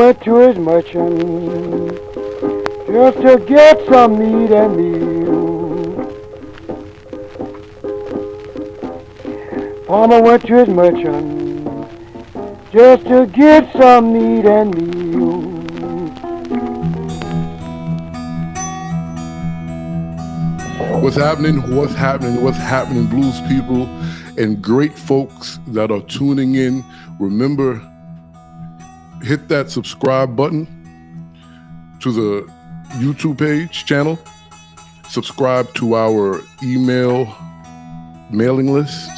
went to his merchant just to get some meat and meal. Farmer went to his merchant just to get some meat and meal. What's happening? What's happening? What's happening, blues people and great folks that are tuning in? Remember, hit that subscribe button to the YouTube page channel. Subscribe to our email mailing list,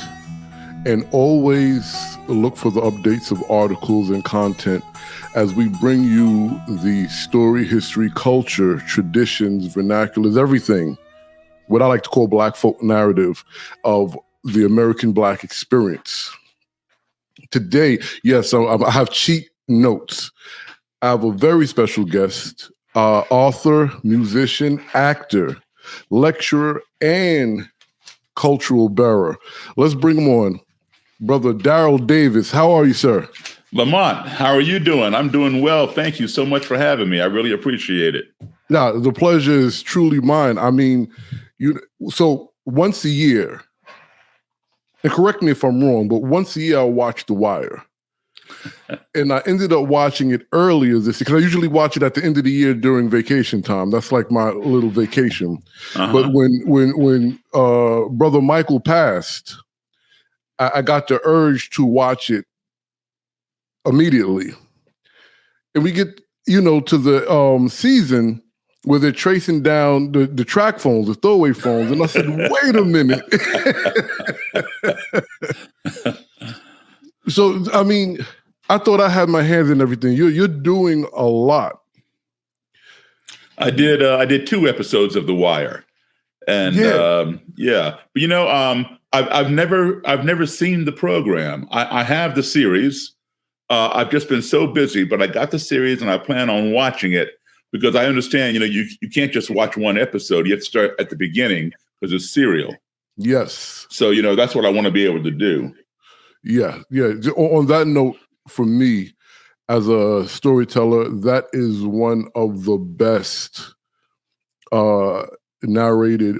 and always look for the updates of articles and content as we bring you the story, history, culture, traditions, vernaculars, everything, what I like to call Black folk narrative of the American Black experience. Today, yes, I have cheat notes. I have a very special guest, author, musician, actor, lecturer, and cultural bearer. Let's bring him on. Brother Daryl Davis, how are you, sir? Lamont, how are you doing? I'm doing well. Thank you so much for having me. I really appreciate it. Yeah, the pleasure is truly mine. I mean, so once a year, and correct me if I'm wrong, but once a year I watch The Wire. And I ended up watching it earlier this year, because I usually watch it at the end of the year during vacation time. That's like my little vacation. Uh-huh. But when Brother Michael passed, I got the urge to watch it immediately. And we get, to the season where they're tracing down the track phones, the throwaway phones. And I said, wait a minute. So, I mean, I thought I had my hands in everything. You're doing a lot. I did 2 episodes of The Wire. And But I've never seen the program. I have the series. I've just been so busy, but I got the series and I plan on watching it because I understand, you can't just watch one episode. You have to start at the beginning because it's serial. Yes. So, that's what I want to be able to do. Yeah. On that note, for me, as a storyteller, that is one of the best narrative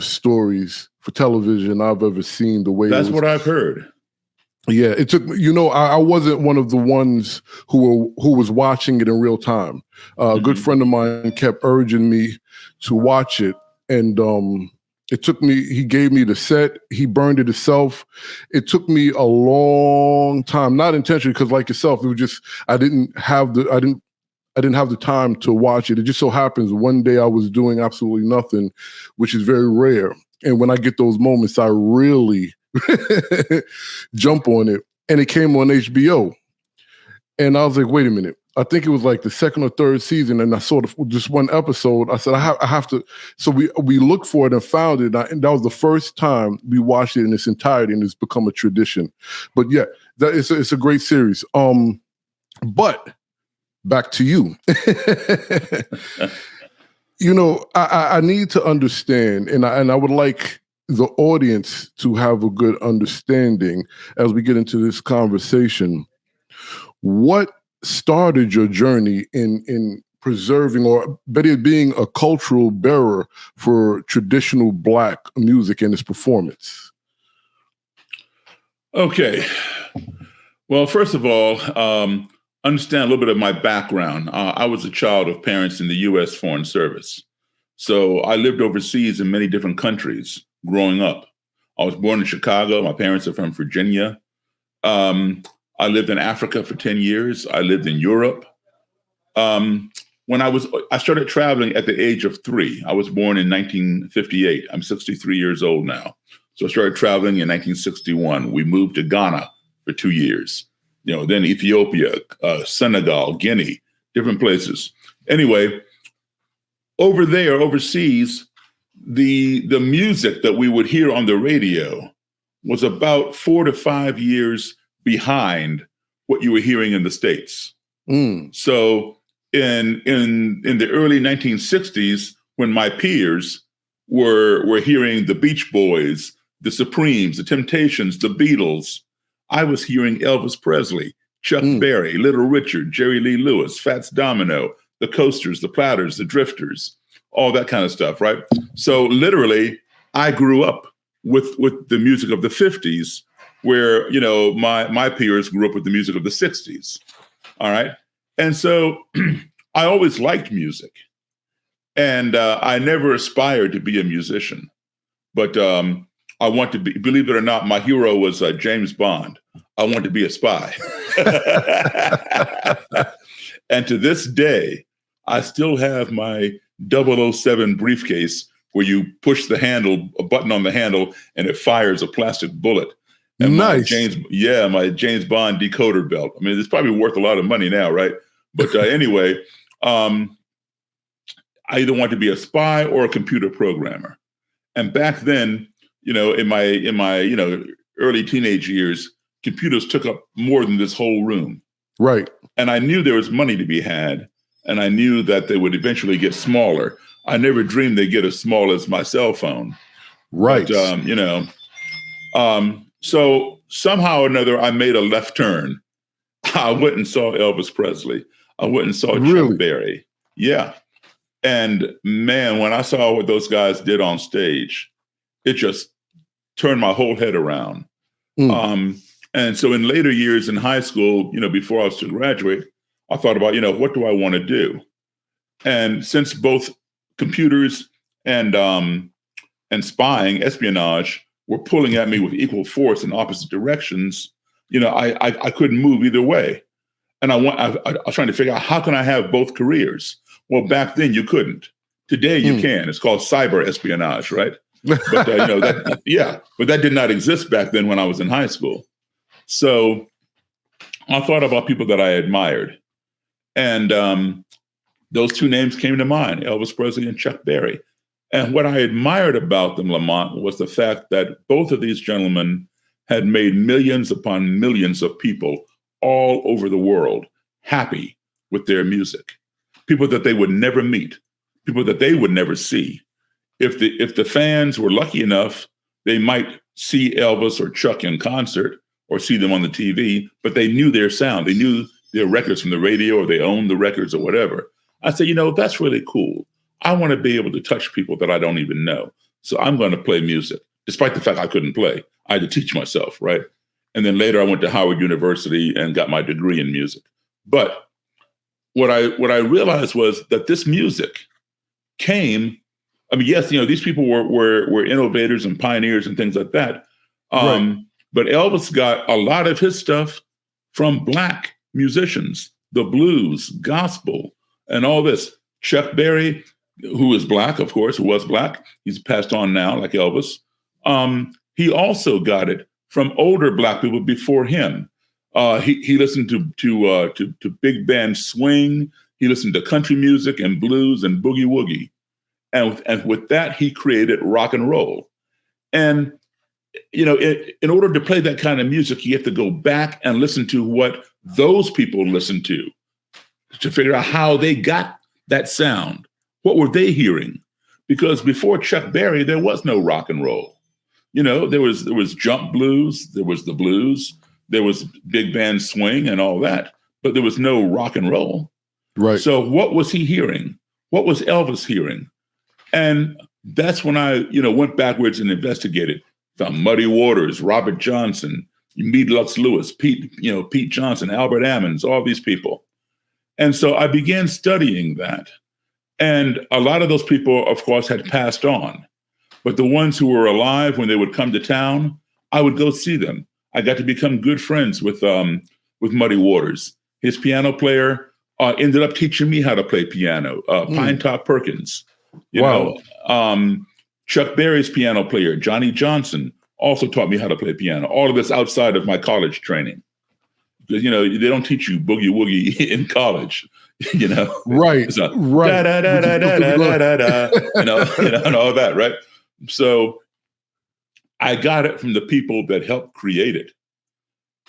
stories for television I've ever seen. The way that's what I've heard. Yeah, it took me. I wasn't one of the ones who was watching it in real time. A good friend of mine kept urging me to watch it, and it took me. He gave me the set. He burned it himself. It took me a long time, not intentionally, because like yourself, it was just I didn't have the time to watch it. It just so happens one day I was doing absolutely nothing, which is very rare. And when I get those moments, I really jump on it. And it came on HBO. And I was like, wait a minute. I think it was like the second or third season. And I saw just one episode. I said, I have to. So we looked for it and found it. And that was the first time we watched it in its entirety. And it's become a tradition. But yeah, it's a great series. But back to you. I need to understand, and I would like the audience to have a good understanding as we get into this conversation. What started your journey in preserving, or better being a cultural bearer for traditional Black music and its performance? Okay. Well, first of all, understand a little bit of my background. I was a child of parents in the U.S. Foreign Service. So I lived overseas in many different countries growing up. I was born in Chicago. My parents are from Virginia. I lived in Africa for 10 years. I lived in Europe. I started traveling at the age of 3. I was born in 1958. I'm 63 years old now. So I started traveling in 1961. We moved to Ghana for 2 years. Then Ethiopia, Senegal, Guinea, different places. Anyway, over there, overseas, the music that we would hear on the radio was about 4 to 5 years behind what you were hearing in the States. So in the early 1960s, when my peers were hearing the Beach Boys, the Supremes, the Temptations, the Beatles, I was hearing Elvis Presley, Chuck Berry, Little Richard, Jerry Lee Lewis, Fats Domino, the Coasters, the Platters, the Drifters, all that kind of stuff, right? So literally, I grew up with the music of the 50s, where, you know, my peers grew up with the music of the 60s. All right. And so I always liked music. And I never aspired to be a musician. But I want to be, believe it or not, my hero was James Bond. I want to be a spy. And to this day, I still have my 007 briefcase where you push the handle, a button on the handle, and it fires a plastic bullet. And nice. my James Bond decoder belt. I mean, it's probably worth a lot of money now, right? But anyway, I either want to be a spy or a computer programmer. And back then, you know, in my you know, early teenage years, computers took up more than this whole room. Right. And I knew there was money to be had, and I knew that they would eventually get smaller. I never dreamed they'd get as small as my cell phone. Right. But, you know, so somehow or another, I made a left turn. I went and saw Elvis Presley. I went and saw Chuck Berry. Yeah. And man, when I saw what those guys did on stage, it just turned my whole head around. And so in later years in high school, you know, before I was to graduate, I thought about, you know, what do I want to do? And since both computers and spying, espionage, were pulling at me with equal force in opposite directions, you know, I couldn't move either way. And I was trying to figure out, how can I have both careers? Well, back then you couldn't. Today you can. It's called cyber espionage, right? But you know, but that did not exist back then when I was in high school. So I thought about people that I admired, and those two names came to mind: Elvis Presley and Chuck Berry. And what I admired about them, Lamont, was the fact that both of these gentlemen had made millions upon millions of people all over the world happy with their music. People that they would never meet, people that they would never see. If the fans were lucky enough, they might see Elvis or Chuck in concert or see them on the TV, but they knew their sound. They knew their records from the radio, or they owned the records or whatever. I said, you know, that's really cool. I want to be able to touch people that I don't even know. So I'm going to play music, despite the fact I couldn't play. I had to teach myself, right? And then later I went to Howard University and got my degree in music. But what I realized was that this music came, I mean, yes, you know, these people were innovators and pioneers and things like that. Right. But Elvis got a lot of his stuff from Black musicians, the blues, gospel, and all this. Chuck Berry, who is Black, of course, who was Black, he's passed on now, like Elvis. He also got it from older Black people before him. He listened to big band swing. He listened to country music and blues and boogie woogie. And with that, he created rock and roll. And, you know, in order to play that kind of music, you have to go back and listen to what those people listened to figure out how they got that sound. What were they hearing? Because before Chuck Berry, there was no rock and roll. You know, there was jump blues, there was the blues, there was big band swing and all that, but there was no rock and roll. Right. So what was he hearing? What was Elvis hearing? And that's when I, you know, went backwards and investigated. Found Muddy Waters, Robert Johnson, Meade Lux Lewis, Pete Johnson, Albert Ammons, all these people. And so I began studying that. And a lot of those people, of course, had passed on. But the ones who were alive when they would come to town, I would go see them. I got to become good friends with Muddy Waters. His piano player ended up teaching me how to play piano, Pine Top Perkins. You know, Chuck Berry's piano player, Johnny Johnson, also taught me how to play piano. All of this outside of my college training. Because, you know, they don't teach you boogie woogie in college, you know. Right, so, right. Da, da, da, da, da, da, da, da, you know, and all that, right? So I got it from the people that helped create it.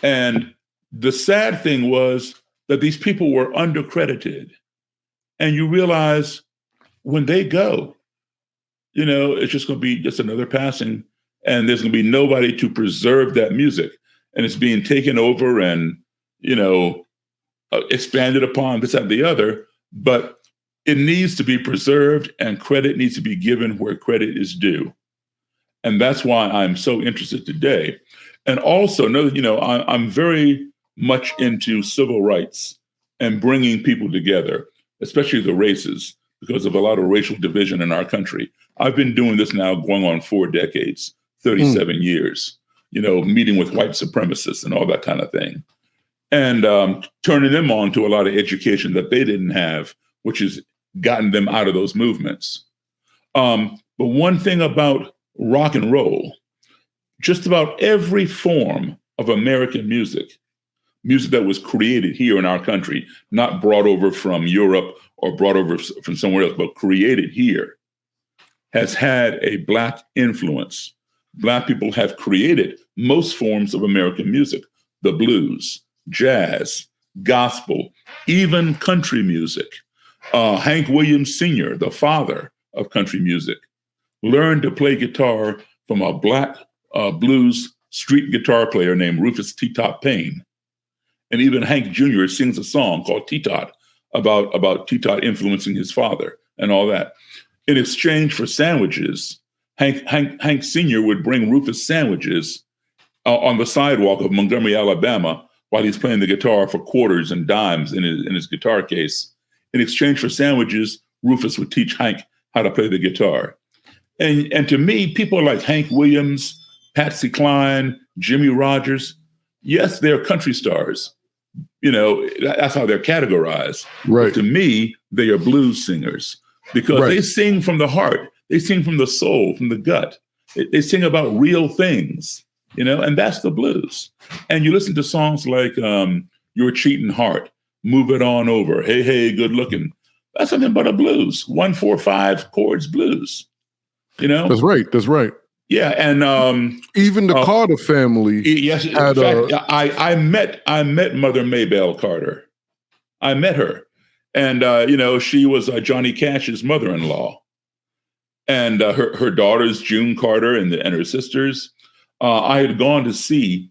And the sad thing was that these people were undercredited. And you realize when they go, you know, it's just going to be just another passing, and there's going to be nobody to preserve that music. And it's being taken over and, expanded upon, this, that, and the other, but it needs to be preserved and credit needs to be given where credit is due. And that's why I'm so interested today. And also know that, I'm very much into civil rights and bringing people together, especially the races, because of a lot of racial division in our country. I've been doing this now going on 4 decades, 37 years, meeting with white supremacists and all that kind of thing. And turning them on to a lot of education that they didn't have, which has gotten them out of those movements. But one thing about rock and roll, just about every form of American music that was created here in our country, not brought over from Europe or brought over from somewhere else, but created here, has had a Black influence. Black people have created most forms of American music, the blues, jazz, gospel, even country music. Hank Williams Sr., the father of country music, learned to play guitar from a Black blues street guitar player named Rufus T-Tot Payne. And even Hank Jr. sings a song called T-Tot about T-Tot influencing his father and all that. In exchange for sandwiches, Hank Sr. would bring Rufus sandwiches on the sidewalk of Montgomery, Alabama, while he's playing the guitar for quarters and dimes in his guitar case. In exchange for sandwiches, Rufus would teach Hank how to play the guitar. And to me, people like Hank Williams, Patsy Cline, Jimmy Rogers, yes, they're country stars. That's how they're categorized. Right. But to me, they are blues singers because they sing from the heart. They sing from the soul, from the gut. They sing about real things, and that's the blues. And you listen to songs like Your Cheating Heart, Move It On Over, Hey, Hey, Good Looking. That's nothing but a blues, 1-4-5 chords blues, That's right. Yeah, and even the Carter family. Yes, in fact, I met Mother Maybelle Carter. I met her, and she was Johnny Cash's mother-in-law, and her daughters June Carter and her sisters. I had gone to see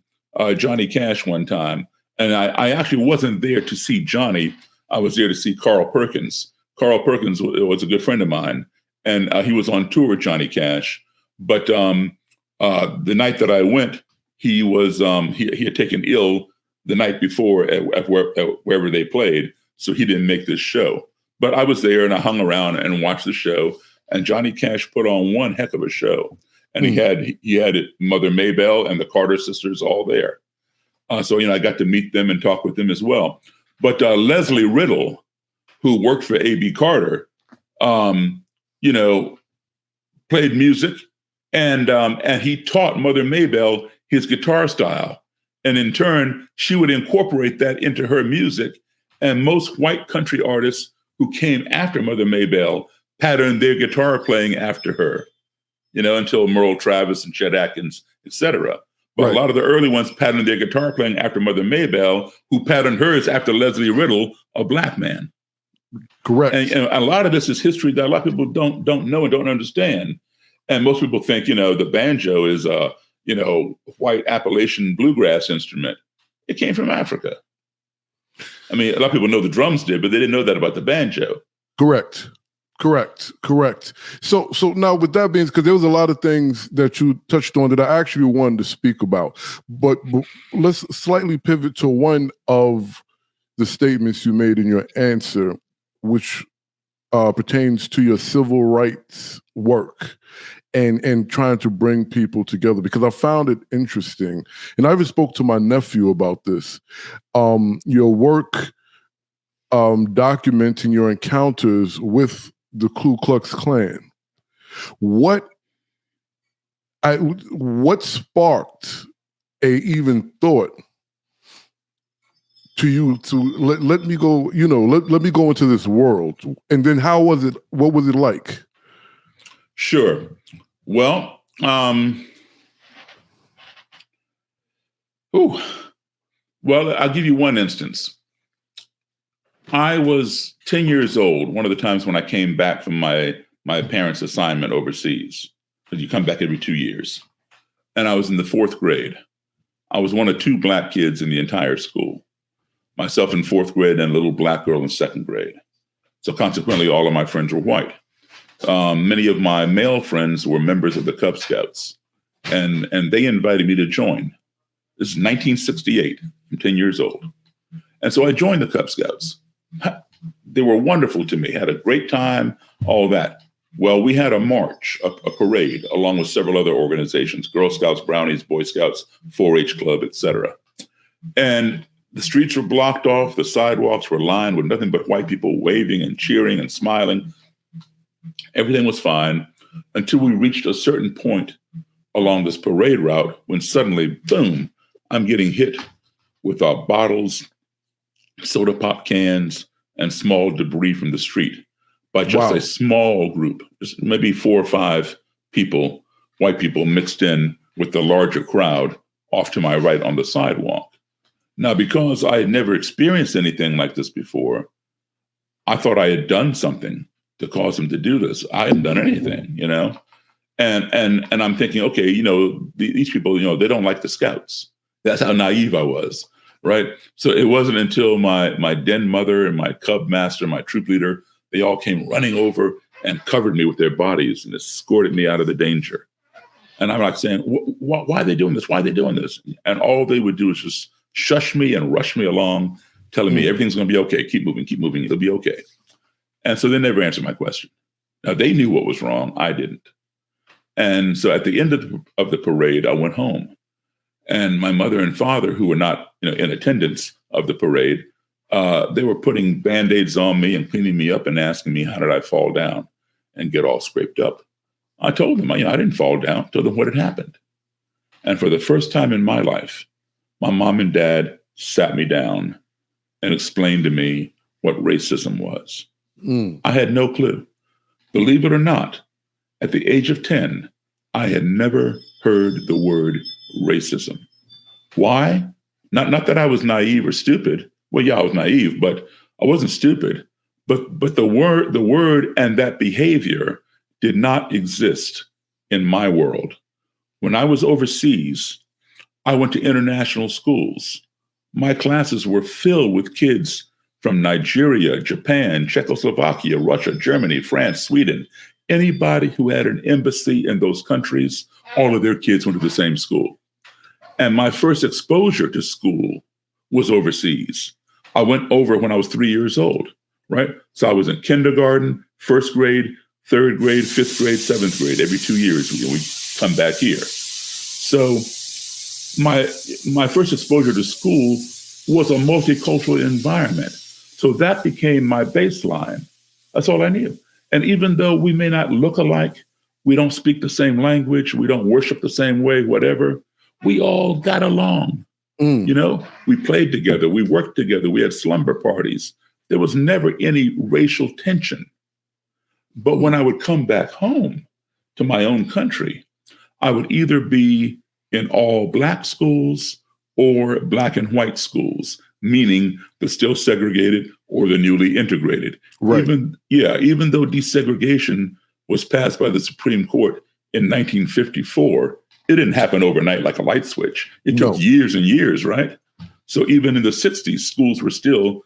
Johnny Cash one time, and I actually wasn't there to see Johnny. I was there to see Carl Perkins. Carl Perkins was a good friend of mine, and he was on tour with Johnny Cash. But the night that I went, he was he had taken ill the night before at wherever they played, so he didn't make this show. But I was there and I hung around and watched the show. And Johnny Cash put on one heck of a show, and he had Mother Maybelle and the Carter sisters all there. So I got to meet them and talk with them as well. But Leslie Riddle, who worked for A.B. Carter, played music. And he taught Mother Maybelle his guitar style. And in turn, she would incorporate that into her music. And most white country artists who came after Mother Maybelle patterned their guitar playing after her, until Merle Travis and Chet Atkins, etc. But a lot of the early ones patterned their guitar playing after Mother Maybelle, who patterned hers after Leslie Riddle, a Black man. Correct. And a lot of this is history that a lot of people don't know and don't understand. And most people think, the banjo is a, white Appalachian bluegrass instrument. It came from Africa. I mean, a lot of people know the drums did, but they didn't know that about the banjo. Correct. So now with that being, because there was a lot of things that you touched on that I actually wanted to speak about, but let's slightly pivot to one of the statements you made in your answer, which pertains to your civil rights work and trying to bring people together, because I found it interesting. And I even spoke to my nephew about this. Your work documenting your encounters with the Ku Klux Klan. What sparked a even thought to you to let me go, let me go into this world? And then how was it? What was it like? Sure. Well, I'll give you one instance. I was 10 years old, one of the times when I came back from my parents' assignment overseas, because you come back every 2 years. And I was in the 4th grade. I was one of 2 Black kids in the entire school. myself in 4th grade and a little black girl in 2nd grade. So consequently, all of my friends were white. Many of my male friends were members of the Cub Scouts, and they invited me to join. This is 1968. I'm 10 years old. And so I joined the Cub Scouts. They were wonderful to me, had a great time, all that. Well, we had a march, a parade, along with several other organizations, Girl Scouts, Brownies, Boy Scouts, 4-H Club, etc. And the streets were blocked off. The sidewalks were lined with nothing but white people waving and cheering and smiling. Everything was fine until we reached a certain point along this parade route when suddenly, boom, I'm getting hit with bottles, soda pop cans, and small debris from the street by just a small group, just maybe 4 or 5 people, white people mixed in with the larger crowd off to my right on the sidewalk. Now, because I had never experienced anything like this before, I thought I had done something to cause them to do this. I hadn't done anything, you know? And I'm thinking, okay, you know, these people, you know, they don't like the Scouts. That's how naive I was, right? So it wasn't until my den mother and my cub master, my troop leader, they all came running over and covered me with their bodies and escorted me out of the danger. And I'm like saying, why are they doing this? Why are they doing this? And all they would do is just shush me and rush me along, telling me everything's going to be okay. Keep moving. It'll be okay. And so they never answered my question. Now, they knew what was wrong. I didn't. And so at the end of the parade, I went home. And my mother and father, who were not, you know, in attendance of the parade, they were putting Band-Aids on me and cleaning me up and asking me, how did I fall down and get all scraped up? I told them, you know, I didn't fall down. Told them what had happened. And for the first time in my life, my mom and dad sat me down and explained to me what racism was. I had no clue. Believe it or not, at the age of 10, I had never heard the word racism. Why? Not that I was naive or stupid. Well, yeah, I was naive, but I wasn't stupid. But the word and that behavior did not exist in my world. When I was overseas, I went to international schools. My classes were filled with kids from Nigeria, Japan, Czechoslovakia, Russia, Germany, France, Sweden. Anybody who had an embassy in those countries, all of their kids went to the same school. And my first exposure to school was overseas. I went over when I was 3 years old, right? So I was in kindergarten, 1st grade, 3rd grade, 5th grade, 7th grade. Every 2 years, we come back here. So my first exposure to school was a multicultural environment. So that became my baseline. That's all I knew. And even though we may not look alike, we don't speak the same language, we don't worship the same way, whatever, we all got along. You know, we played together, we worked together, we had slumber parties. There was never any racial tension. But when I would come back home to my own country, I would either be in all Black schools or Black and white schools, meaning the still segregated or the newly integrated. Right. Even though desegregation was passed by the Supreme Court in 1954, it didn't happen overnight like a light switch. It took years and years, right? So even in the 60s, schools were still,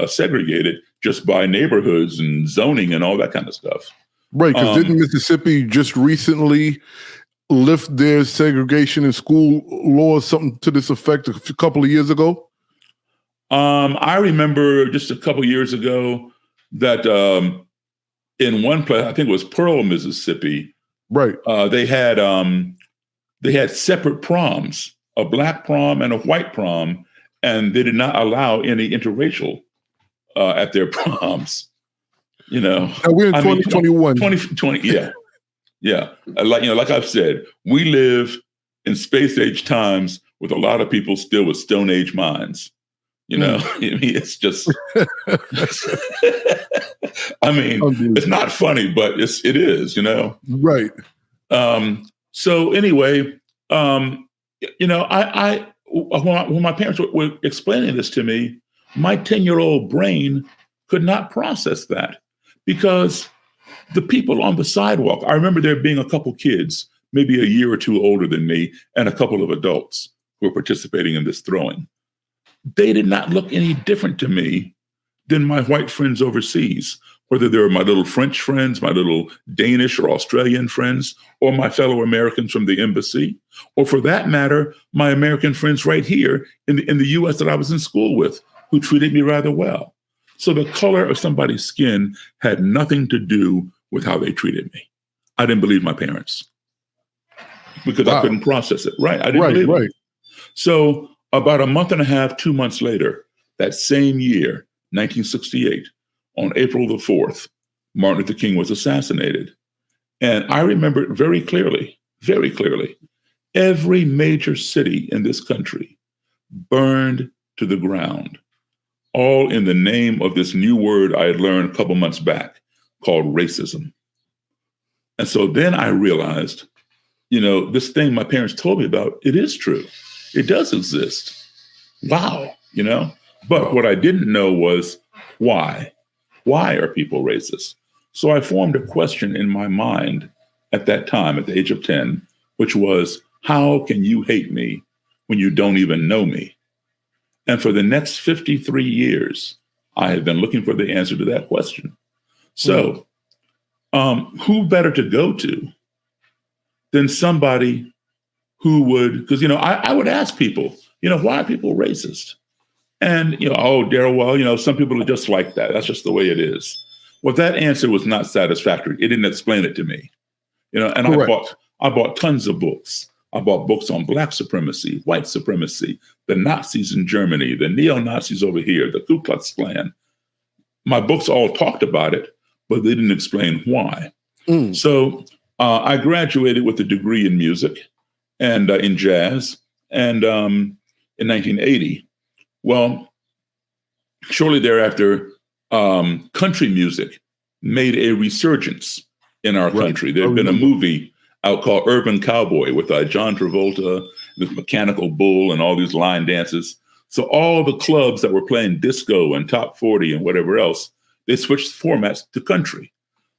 segregated just by neighborhoods and zoning and all that kind of stuff. Right, because didn't Mississippi just recently lift their segregation in school laws, something to this effect, a couple of years ago? I remember just a couple of years ago that in one place, I think it was Pearl, Mississippi, right? They had separate proms, a Black prom and a white prom, and they did not allow any interracial at their proms. You know, now we're in 2021. 2020, yeah. Yeah. Like I've said, we live in space age times with a lot of people still with Stone Age minds. You know, I mean, it's just, I mean, it's not funny, but it is, you know? Right. So anyway, you know, when my parents were explaining this to me, my 10-year-old brain could not process that because the people on the sidewalk, I remember there being a couple kids, maybe a year or two older than me, and a couple of adults who were participating in this throwing. they did not look any different to me than my white friends overseas, whether they were my little French friends, my little Danish or Australian friends, or my fellow Americans from the embassy, or for that matter, my American friends right here in the US that I was in school with, who treated me rather well. So the color of somebody's skin had nothing to do with how they treated me. I didn't believe my parents because I couldn't process it. Right. I didn't believe it. So about a month and a half, 2 months later, that same year, 1968, on April the 4th, Martin Luther King was assassinated. And I remember it very clearly, very clearly. Every major city in this country burned to the ground, all in the name of this new word I had learned a couple months back called racism. And so then I realized, this thing my parents told me about, it is true. It does exist. Wow, But what I didn't know was why. Why are people racist? So I formed a question in my mind at that time, at the age of 10, which was, how can you hate me when you don't even know me? And for the next 53 years, I have been looking for the answer to that question. So who better to go to than somebody who would, because, I would ask people, why are people racist? And, Daryl, well, some people are just like that. That's just the way it is. Well, that answer was not satisfactory. It didn't explain it to me, and I bought tons of books. I bought books on Black supremacy, white supremacy, the Nazis in Germany, the neo-Nazis over here, the Ku Klux Klan. My books all talked about it, but they didn't explain why. So I graduated with a degree in music and in jazz, and in 1980. Well, shortly thereafter, country music made a resurgence in our country. There had been a movie out called Urban Cowboy with John Travolta, this mechanical bull, and all these line dances. So all the clubs that were playing disco and top 40 and whatever else, they switched formats to country.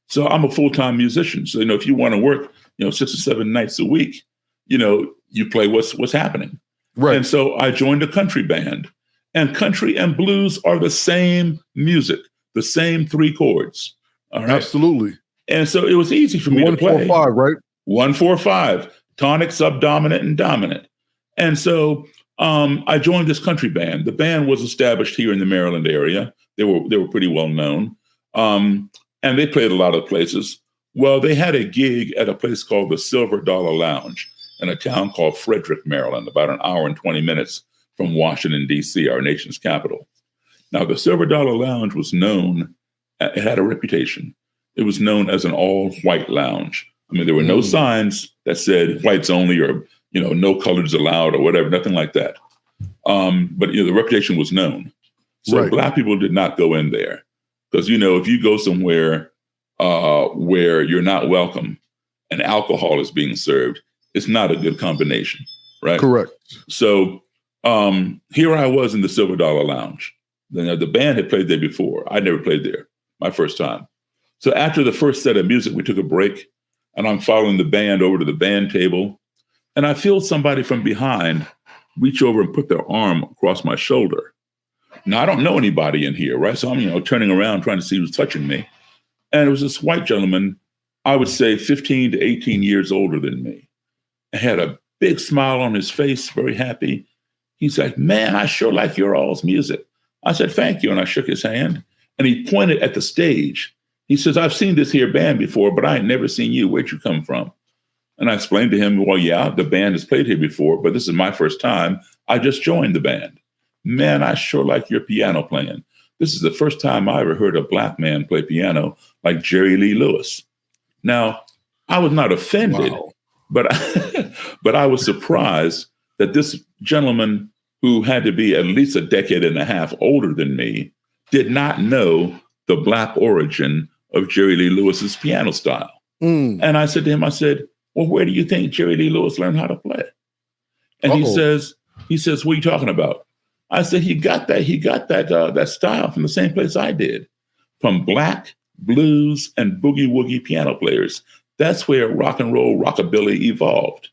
So I'm a full-time musician. So, if you want to work, 6 or 7 nights a week, you play what's happening. Right. And so I joined a country band. And country and blues are the same music, the same 3 chords. All right. Absolutely. And so it was easy for me to play. 1-4-5, right? 1-4-5, tonic, subdominant, and dominant. And so I joined this country band. The band was established here in the Maryland area. They were pretty well known. And they played a lot of places. Well, they had a gig at a place called the Silver Dollar Lounge in a town called Frederick, Maryland, about an hour and 20 minutes from Washington, D.C., our nation's capital. Now, the Silver Dollar Lounge was known, it had a reputation. It was known as an all-white lounge. I mean, there were no signs that said whites only or, no colors allowed or whatever, nothing like that. But, the reputation was known. So Black people did not go in there because, if you go somewhere where you're not welcome and alcohol is being served, it's not a good combination, right? Correct. So here I was in the Silver Dollar Lounge. The band had played there before. I never played there, my first time. So after the first set of music, we took a break, and I'm following the band over to the band table, and I feel somebody from behind reach over and put their arm across my shoulder. Now, I don't know anybody in here, right? So I'm, turning around trying to see who's touching me. And it was this white gentleman, I would say 15 to 18 years older than me. He had a big smile on his face, very happy. He's like, man, I sure like your all's music. I said, thank you. And I shook his hand and he pointed at the stage. He says, I've seen this here band before, but I ain't never seen you. Where'd you come from? And I explained to him, well, yeah, the band has played here before, but this is my first time. I just joined the band. Man, I sure like your piano playing. This is the first time I ever heard a Black man play piano like Jerry Lee Lewis. Now, I was not offended, but I was surprised that this gentleman who had to be at least a decade and a half older than me did not know the Black origin of Jerry Lee Lewis's piano style. And I said to him, well, where do you think Jerry Lee Lewis learned how to play? And he says, what are you talking about? I said, he got that style from the same place I did, from Black, blues, and boogie woogie piano players. That's where rock and roll rockabilly evolved.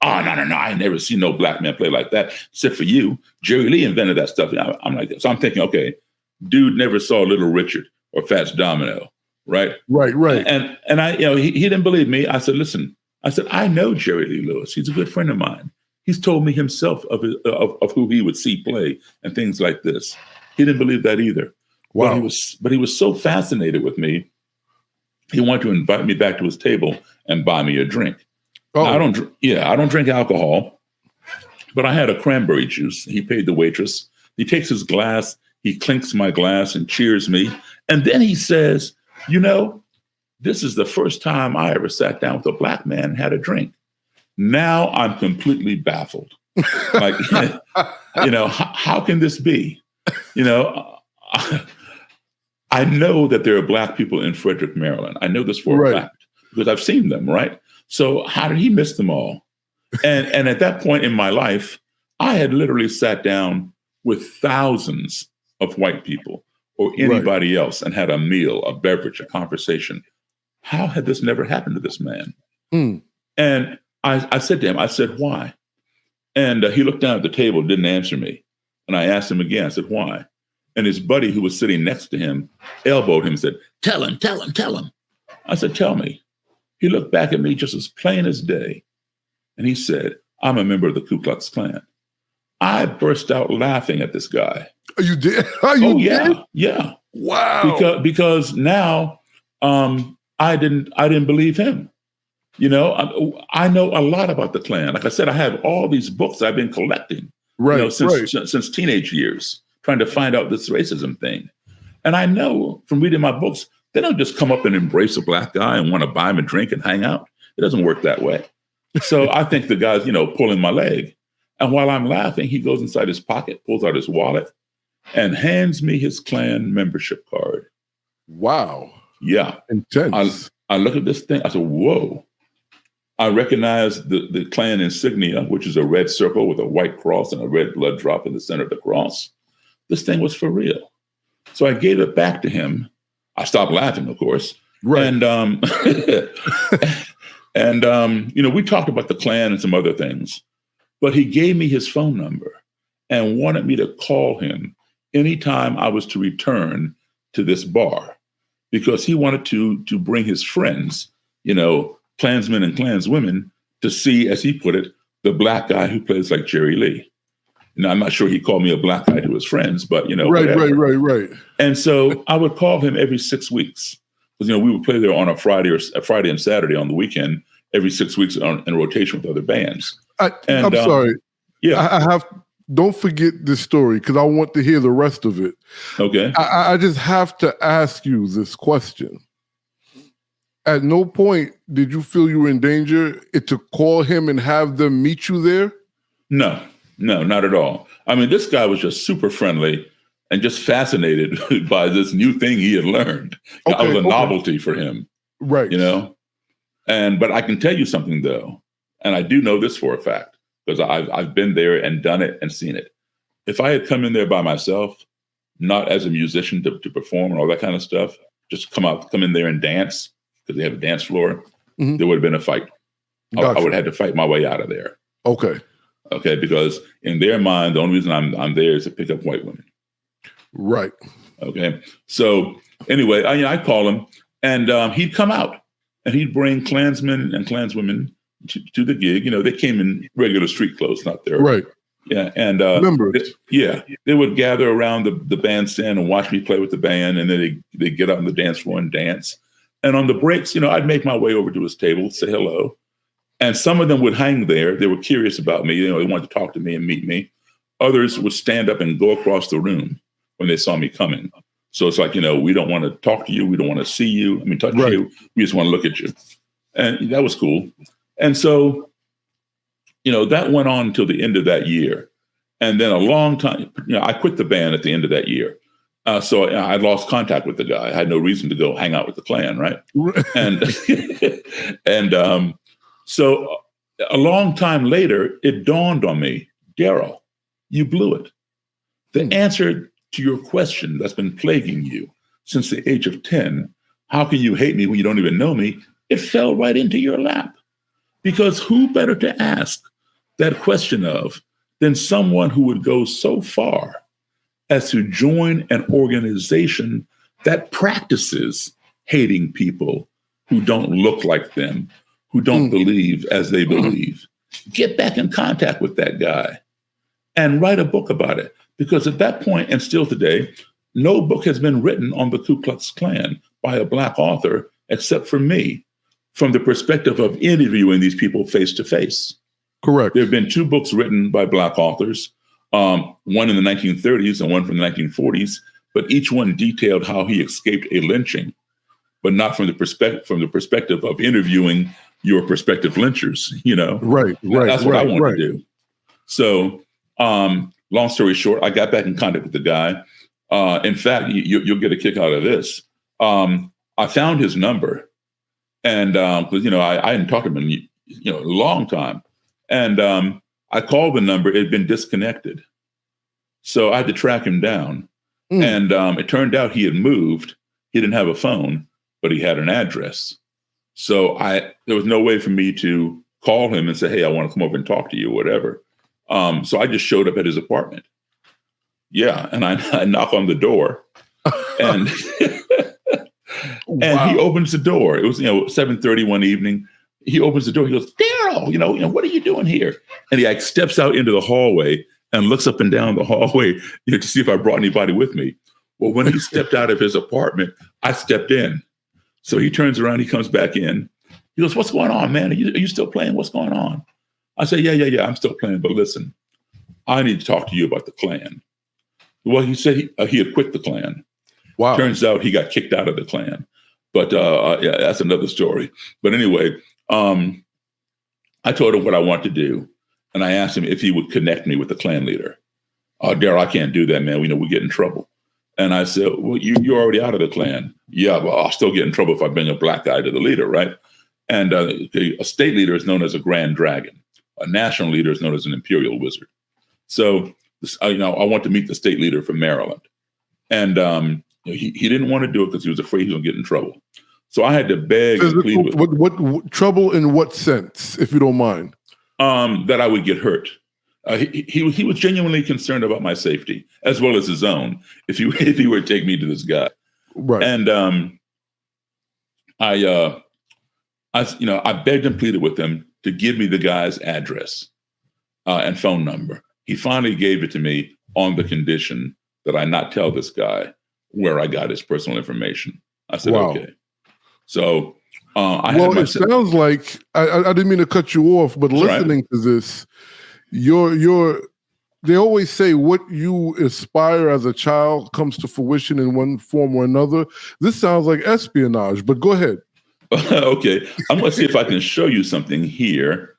Oh, no, I ain't never seen no black man play like that, except for you. Jerry Lee invented that stuff. I'm like, so I'm thinking, okay, dude never saw Little Richard or Fats Domino, right? Right. And I, he didn't believe me. I said, listen, I know Jerry Lee Lewis. He's a good friend of mine. He's told me himself of who he would see play and things like this. He didn't believe that either. Wow. But he was so fascinated with me, he wanted to invite me back to his table and buy me a drink. Oh. Now, I don't drink alcohol, but I had a cranberry juice. He paid the waitress. He takes his glass, he clinks my glass and cheers me. And then he says, this is the first time I ever sat down with a black man and had a drink. Now I'm completely baffled. Like, how can this be? I know that there are black people in Frederick, Maryland. I know this for a fact because I've seen them, right? So how did he miss them all? And at that point in my life, I had literally sat down with thousands of white people or anybody else and had a meal, a beverage, a conversation. How had this never happened to this man? And I said to him, I said, why? And he looked down at the table, didn't answer me. And I asked him again, I said, why? And his buddy who was sitting next to him elbowed him and said, tell him. I said, tell me. He looked back at me just as plain as day. And he said, I'm a member of the Ku Klux Klan. I burst out laughing at this guy. You did? Yeah. Wow. Because now I didn't believe him. I know a lot about the Klan. Like I said, I have all these books I've been collecting since teenage years, trying to find out this racism thing. And I know from reading my books, they don't just come up and embrace a black guy and want to buy him a drink and hang out. It doesn't work that way. So I think the guy's, pulling my leg. And while I'm laughing, he goes inside his pocket, pulls out his wallet, and hands me his Klan membership card. Wow. Yeah. Intense. I look at this thing. I said, whoa. I recognize the Klan insignia, which is a red circle with a white cross and a red blood drop in the center of the cross. This thing was for real. So I gave it back to him. I stopped laughing, of course. Right. And we talked about the Klan and some other things, but he gave me his phone number and wanted me to call him anytime I was to return to this bar because he wanted to bring his friends, Klansmen and Klanswomen, to see, as he put it, the black guy who plays like Jerry Lee. Now, I'm not sure he called me a black guy to his friends, but, Right. And so I would call him every 6 weeks because, we would play there on a Friday and Saturday on the weekend, every 6 weeks in rotation with other bands. I'm sorry. Yeah. Don't forget this story because I want to hear the rest of it. Okay. I just have to ask you this question. At no point did you feel you were in danger to call him and have them meet you there? No, not at all. I mean, this guy was just super friendly and just fascinated by this new thing he had learned. It was a novelty for him. Right. But I can tell you something, though, and I do know this for a fact, because I've been there and done it and seen it. If I had come in there by myself, not as a musician to perform and all that kind of stuff, just come in there and dance, because they have a dance floor, there would have been a fight. Gotcha. I would have had to fight my way out of there. Okay, because in their mind, the only reason I'm there is to pick up white women. Right. Okay. So anyway, I call him, and he'd come out, and he'd bring Klansmen and Klanswomen to the gig. They came in regular street clothes, not their right. Yeah, and they would gather around the bandstand and watch me play with the band, and then they get out on the dance floor and dance. And on the breaks, I'd make my way over to his table, say hello. And some of them would hang there. They were curious about me. They wanted to talk to me and meet me. Others would stand up and go across the room when they saw me coming. So it's like, we don't want to talk to you. We don't want to see you. Touch you. We just want to look at you. And that was cool. And so, that went on until the end of that year. And then a long time, I quit the band at the end of that year. So I lost contact with the guy. I had no reason to go hang out with the Klan, right? And so a long time later, it dawned on me, Daryl, you blew it. The answer to your question that's been plaguing you since the age of 10, how can you hate me when you don't even know me? It fell right into your lap. Because who better to ask that question of than someone who would go so far as to join an organization that practices hating people who don't look like them, who don't believe as they believe. Get back in contact with that guy and write a book about it. Because at that point, and still today, no book has been written on the Ku Klux Klan by a Black author except for me, from the perspective of interviewing these people face to face. Correct. There have been 2 books written by Black authors, one in the 1930s and one from the 1940s, but each one detailed how he escaped a lynching, but not from the perspective of interviewing your prospective lynchers. Right. That's what I want to do. So, long story short, I got back in contact with the guy. In fact, you'll get a kick out of this. I found his number, and because I hadn't talked to him in a long time, and I called the number. It had been disconnected, so I had to track him down. And it turned out he had moved. He didn't have a phone, but he had an address. So there was no way for me to call him and say, "Hey, I want to come over and talk to you," or whatever. So I just showed up at his apartment. Yeah, and I knock on the door, and and he opens the door. It was 7:30 one evening. He opens the door. He goes, "Daryl, what are you doing here?" And he steps out into the hallway and looks up and down the hallway to see if I brought anybody with me. Well, when he stepped out of his apartment, I stepped in. So he turns around. He comes back in. He goes, "What's going on, man? Are you still playing? What's going on?" I say, yeah, I'm still playing. But listen, I need to talk to you about the Klan. Well, he said he had quit the Klan. Wow. Turns out he got kicked out of the Klan. But yeah, that's another story. But anyway, I told him what I want to do. And I asked him if he would connect me with the Klan leader. Daryl, I can't do that, man. We get in trouble. And I said, well, you're already out of the Klan. Yeah, but I'll still get in trouble if I bring a Black guy to the leader, right? And a state leader is known as a Grand Dragon. A national leader is known as an Imperial Wizard. So, I want to meet the state leader from Maryland. And he didn't want to do it because he was afraid he was going to get in trouble. So I had to beg and plead with him. What trouble in what sense, if you don't mind? That I would get hurt. He was genuinely concerned about my safety as well as his own. If he were to take me to this guy, right? And I begged and pleaded with him to give me the guy's address and phone number. He finally gave it to me on the condition that I not tell this guy where I got his personal information. I said, wow. Okay. So it sounds like I didn't mean to cut you off, but listening to this, they always say what you aspire as a child comes to fruition in one form or another. This sounds like espionage, but go ahead. Okay. I'm going to see if I can show you something here.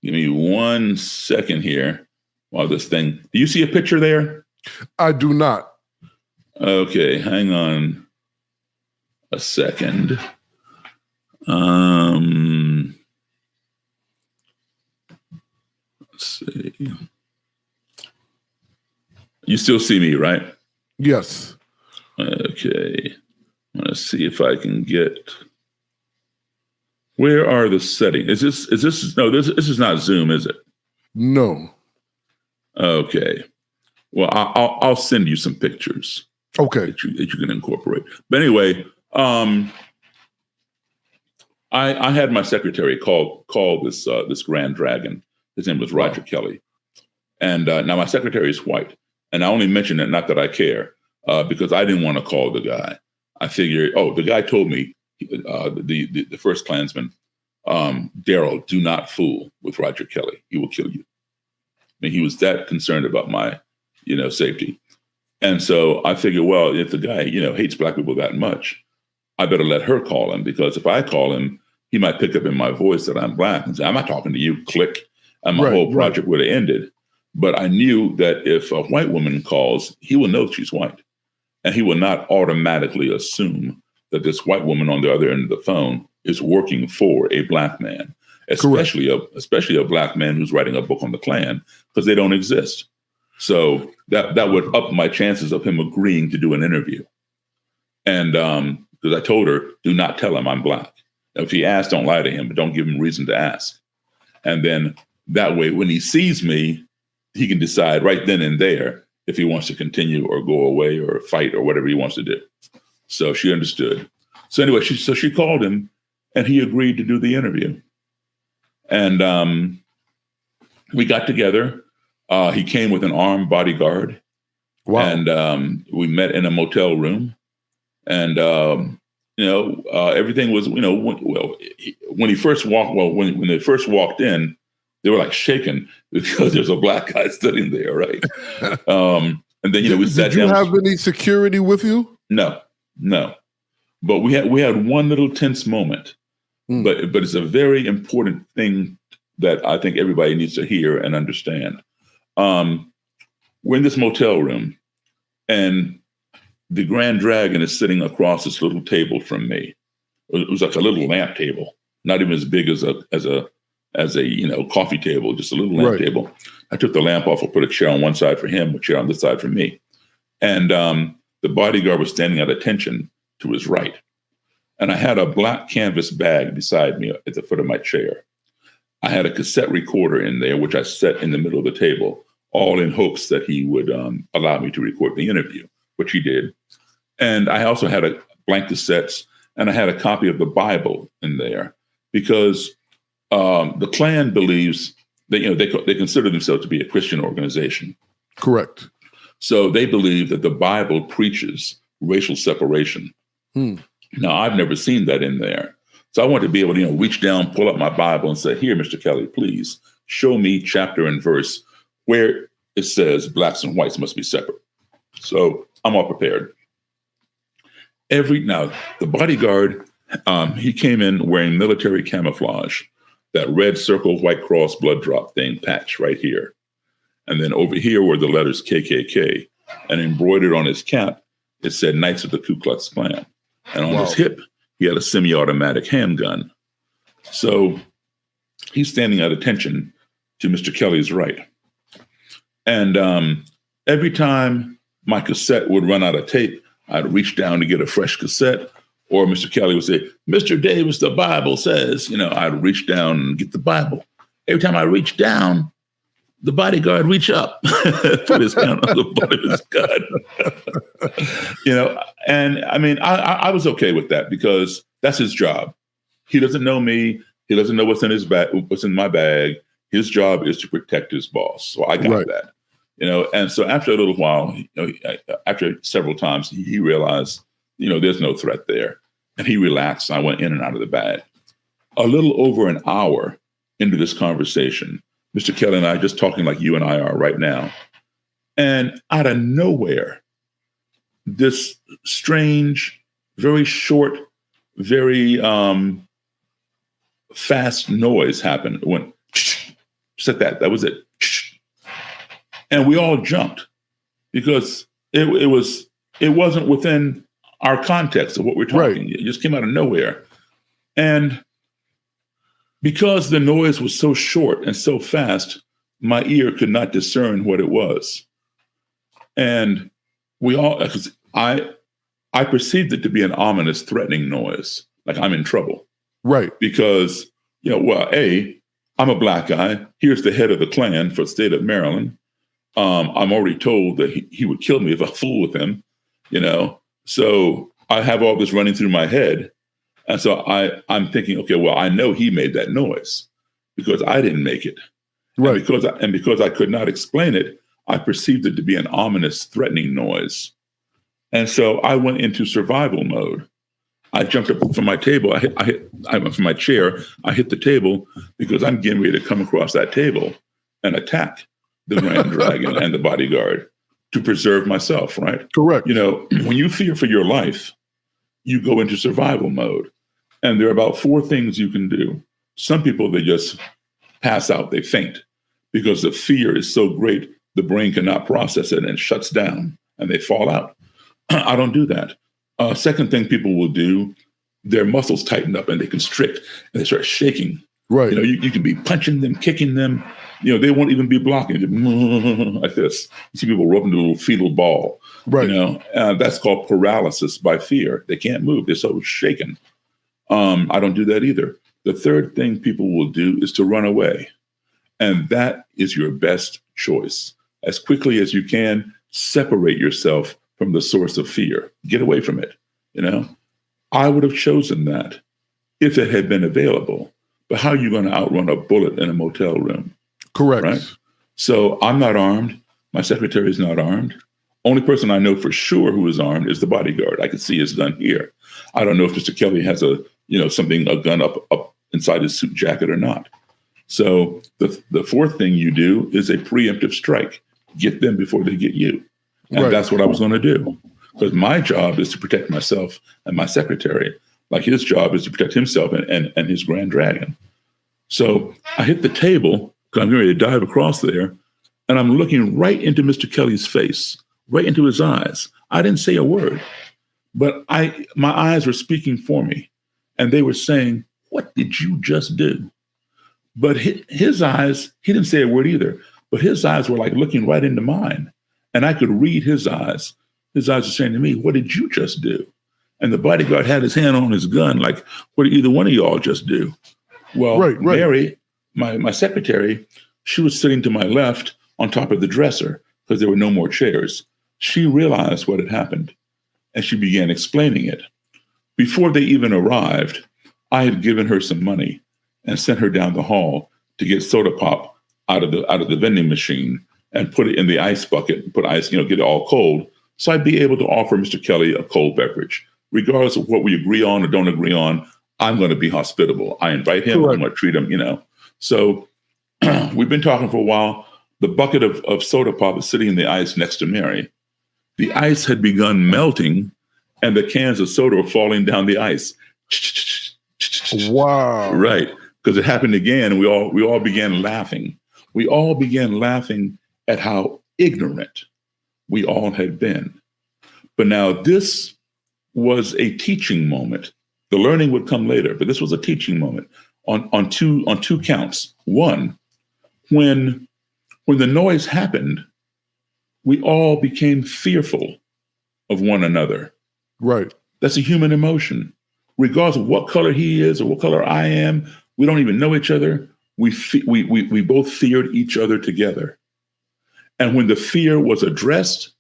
Give me 1 second here while this thing. Do you see a picture there? I do not. Okay. Hang on a second. Let's see. You still see me, right? Yes. Okay. I'm going to see if I can get. Where are the settings? Is this no, this is not Zoom, is it? No. Okay. Well, I'll send you some pictures. Okay. That you can incorporate. But anyway, I had my secretary call this Grand Dragon. His name was Roger Kelly. And now my secretary is white. And I only mention it, not that I care, because I didn't want to call the guy. I figured, the guy told me, the first Klansman, Daryl, do not fool with Roger Kelly. He will kill you. I mean, he was that concerned about my, safety. And so I figured, well, if the guy, hates Black people that much, I better let her call him, because if I call him, he might pick up in my voice that I'm Black and say, I'm not talking to you, click. And my whole project would have ended. But I knew that if a white woman calls, he will know she's white. And he will not automatically assume that this white woman on the other end of the phone is working for a Black man, especially a Black man who's writing a book on the Klan, because they don't exist. So that would up my chances of him agreeing to do an interview. And because I told her, do not tell him I'm Black. If he asks, don't lie to him, but don't give him reason to ask. And then that way, when he sees me, he can decide right then and there if he wants to continue or go away or fight or whatever he wants to do. So she understood. So anyway, she called him, and he agreed to do the interview. And we got together. He came with an armed bodyguard. Wow. And we met in a motel room. And, everything was, when he first walked, when they first walked in, they were like shaken because there's a black guy sitting there, right? And then, we sat down. Did you have any security with you? No. But we had one little tense moment. But it's a very important thing that I think everybody needs to hear and understand. We're in this motel room, and the Grand Dragon is sitting across this little table from me. It was like a little lamp table, not even as big as a coffee table, just a little lamp table. I took the lamp off and put a chair on one side for him, a chair on this side for me. And the bodyguard was standing at attention to his right. And I had a black canvas bag beside me at the foot of my chair. I had a cassette recorder in there, which I set in the middle of the table, all in hopes that he would allow me to record the interview, which he did. And I also had a blank cassettes, and I had a copy of the Bible in there because the Klan believes that they consider themselves to be a Christian organization. Correct. So they believe that the Bible preaches racial separation. Now, I've never seen that in there. So I want to be able to, reach down, pull up my Bible and say, here, Mr. Kelly, please show me chapter and verse where it says blacks and whites must be separate. So I'm all prepared. Now, the bodyguard, he came in wearing military camouflage, that red circle, white cross, blood drop thing patch right here. And then over here were the letters KKK. And embroidered on his cap, it said Knights of the Ku Klux Klan. And on his hip, he had a semi-automatic handgun. So he's standing at attention to Mr. Kelly's right. And every time my cassette would run out of tape, I'd reach down to get a fresh cassette, or Mr. Kelly would say, Mr. Davis, the Bible says, I'd reach down and get the Bible. Every time I reach down, the bodyguard reach up, put his hand on the butt of his gun. And I mean, I was okay with that because that's his job. He doesn't know me. He doesn't know what's in his bag, what's in my bag. His job is to protect his boss. So I got that, and so after a little while, after several times, he realized, there's no threat there. And he relaxed. I went in and out of the bag. A little over an hour into this conversation, Mr. Kelly and I just talking like you and I are right now. And out of nowhere, this strange, very short, very fast noise happened. It went, just like that. That was it. And we all jumped because it wasn't within our context of what we're talking. It just came out of nowhere. And because the noise was so short and so fast, my ear could not discern what it was. And I perceived it to be an ominous, threatening noise, like I'm in trouble. Right. Because, I'm a black guy. Here's the head of the Klan for the state of Maryland. I'm already told that he would kill me if I fool with him, So I have all this running through my head. And so I'm thinking, okay, well, I know he made that noise because I didn't make it. Right. And because I could not explain it, I perceived it to be an ominous, threatening noise. And so I went into survival mode. I jumped up from my table. I went from my chair. I hit the table because I'm getting ready to come across that table and attack the Grand Dragon and the bodyguard to preserve myself, right? Correct. When you fear for your life, you go into survival mode. And there are about 4 things you can do. Some people, they just pass out, they faint because the fear is so great, the brain cannot process it and shuts down and they fall out. I don't do that. Second thing people will do, their muscles tighten up and they constrict and they start shaking. Right. You can be punching them, kicking them. They won't even be blocking like this. You see people rubbing the little fetal ball. Right. That's called paralysis by fear. They can't move. They're so shaken. I don't do that either. The third thing people will do is to run away. And that is your best choice. As quickly as you can, separate yourself from the source of fear. Get away from it. I would have chosen that if it had been available. But how are you going to outrun a bullet in a motel room? Correct. Right? So I'm not armed. My secretary is not armed. Only person I know for sure who is armed is the bodyguard. I can see his gun here. I don't know if Mr. Kelly has a gun up inside his suit jacket or not. So the fourth thing you do is a preemptive strike. Get them before they get you. And that's what I was going to do. Because my job is to protect myself and my secretary. Like his job is to protect himself and his Grand Dragon. So I hit the table because I'm going to dive across there. And I'm looking right into Mr. Kelly's face, right into his eyes. I didn't say a word, but my eyes were speaking for me. And they were saying, "What did you just do?" But his eyes, he didn't say a word either, but his eyes were like looking right into mine. And I could read his eyes. His eyes were saying to me, "What did you just do?" And the bodyguard had his hand on his gun, like, "What did either one of y'all just do?" Well, Mary, my secretary, she was sitting to my left on top of the dresser because there were no more chairs. She realized what had happened and she began explaining it. Before they even arrived, I had given her some money and sent her down the hall to get soda pop out of the vending machine and put it in the ice bucket, put ice, get it all cold. So I'd be able to offer Mr. Kelly a cold beverage. Regardless of what we agree on or don't agree on, I'm going to be hospitable. I invite him, I'm going to treat him, So we've been talking for a while. The bucket of soda pop is sitting in the ice next to Mary. The ice had begun melting and the cans of soda were falling down the ice. Wow. Right. Because it happened again and we all began laughing. We all began laughing at how ignorant we all had been. But now this was a teaching moment. The learning would come later, but this was a teaching moment on two counts. One, when the noise happened, we all became fearful of one another. Right. That's a human emotion. Regardless of what color he is or what color I am, we don't even know each other. We both feared each other together. And when the fear was addressed,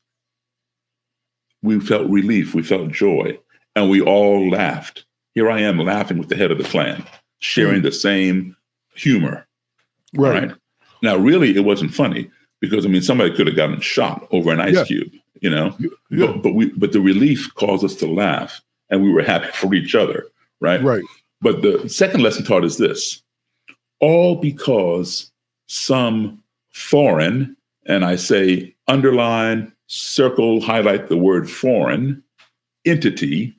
we felt relief, we felt joy, and we all laughed. Here I am laughing with the head of the clan, sharing the same humor. Right. Now, really, it wasn't funny because, somebody could have gotten shot over an ice cube, Yeah. But the relief caused us to laugh and we were happy for each other. Right. Right. But the second lesson taught is this: all because some foreign, and I say underline, circle, highlight the word foreign, entity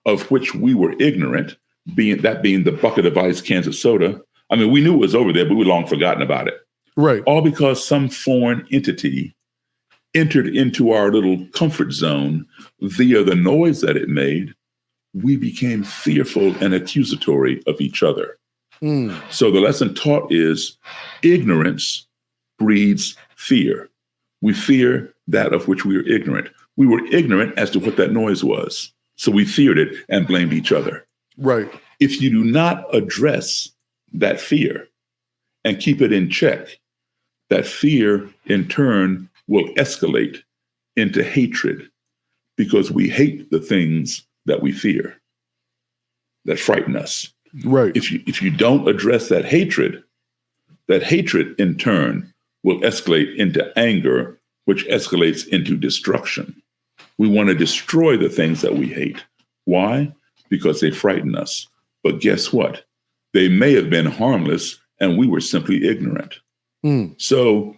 of which we were ignorant, being the bucket of ice cans of soda. We knew it was over there, but we long forgotten about it. Right. All because some foreign entity entered into our little comfort zone via the noise that it made. We became fearful and accusatory of each other. So the lesson taught is ignorance breeds fear. We fear that of which we are ignorant. We were ignorant as to what that noise was. So we feared it and blamed each other. Right. If you do not address that fear and keep it in check, that fear in turn will escalate into hatred because we hate the things that we fear, that frighten us. Right. If you don't address that hatred in turn will escalate into anger, which escalates into destruction. We want to destroy the things that we hate. Why? Because they frighten us. But guess what? They may have been harmless and we were simply ignorant. So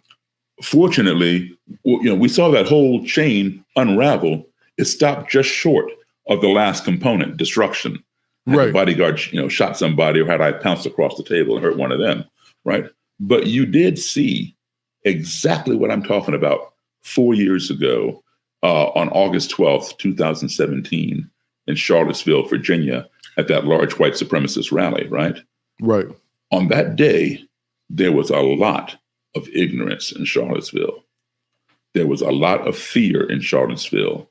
fortunately, we saw that whole chain unravel. It stopped just short of the last component, destruction. Right. The bodyguard, shot somebody, or had I pounced across the table and hurt one of them. Right. But you did see exactly what I'm talking about 4 years ago on August 12th, 2017 in Charlottesville, Virginia, at that large white supremacist rally. Right. Right. On that day, there was a lot of ignorance in Charlottesville. There was a lot of fear in Charlottesville.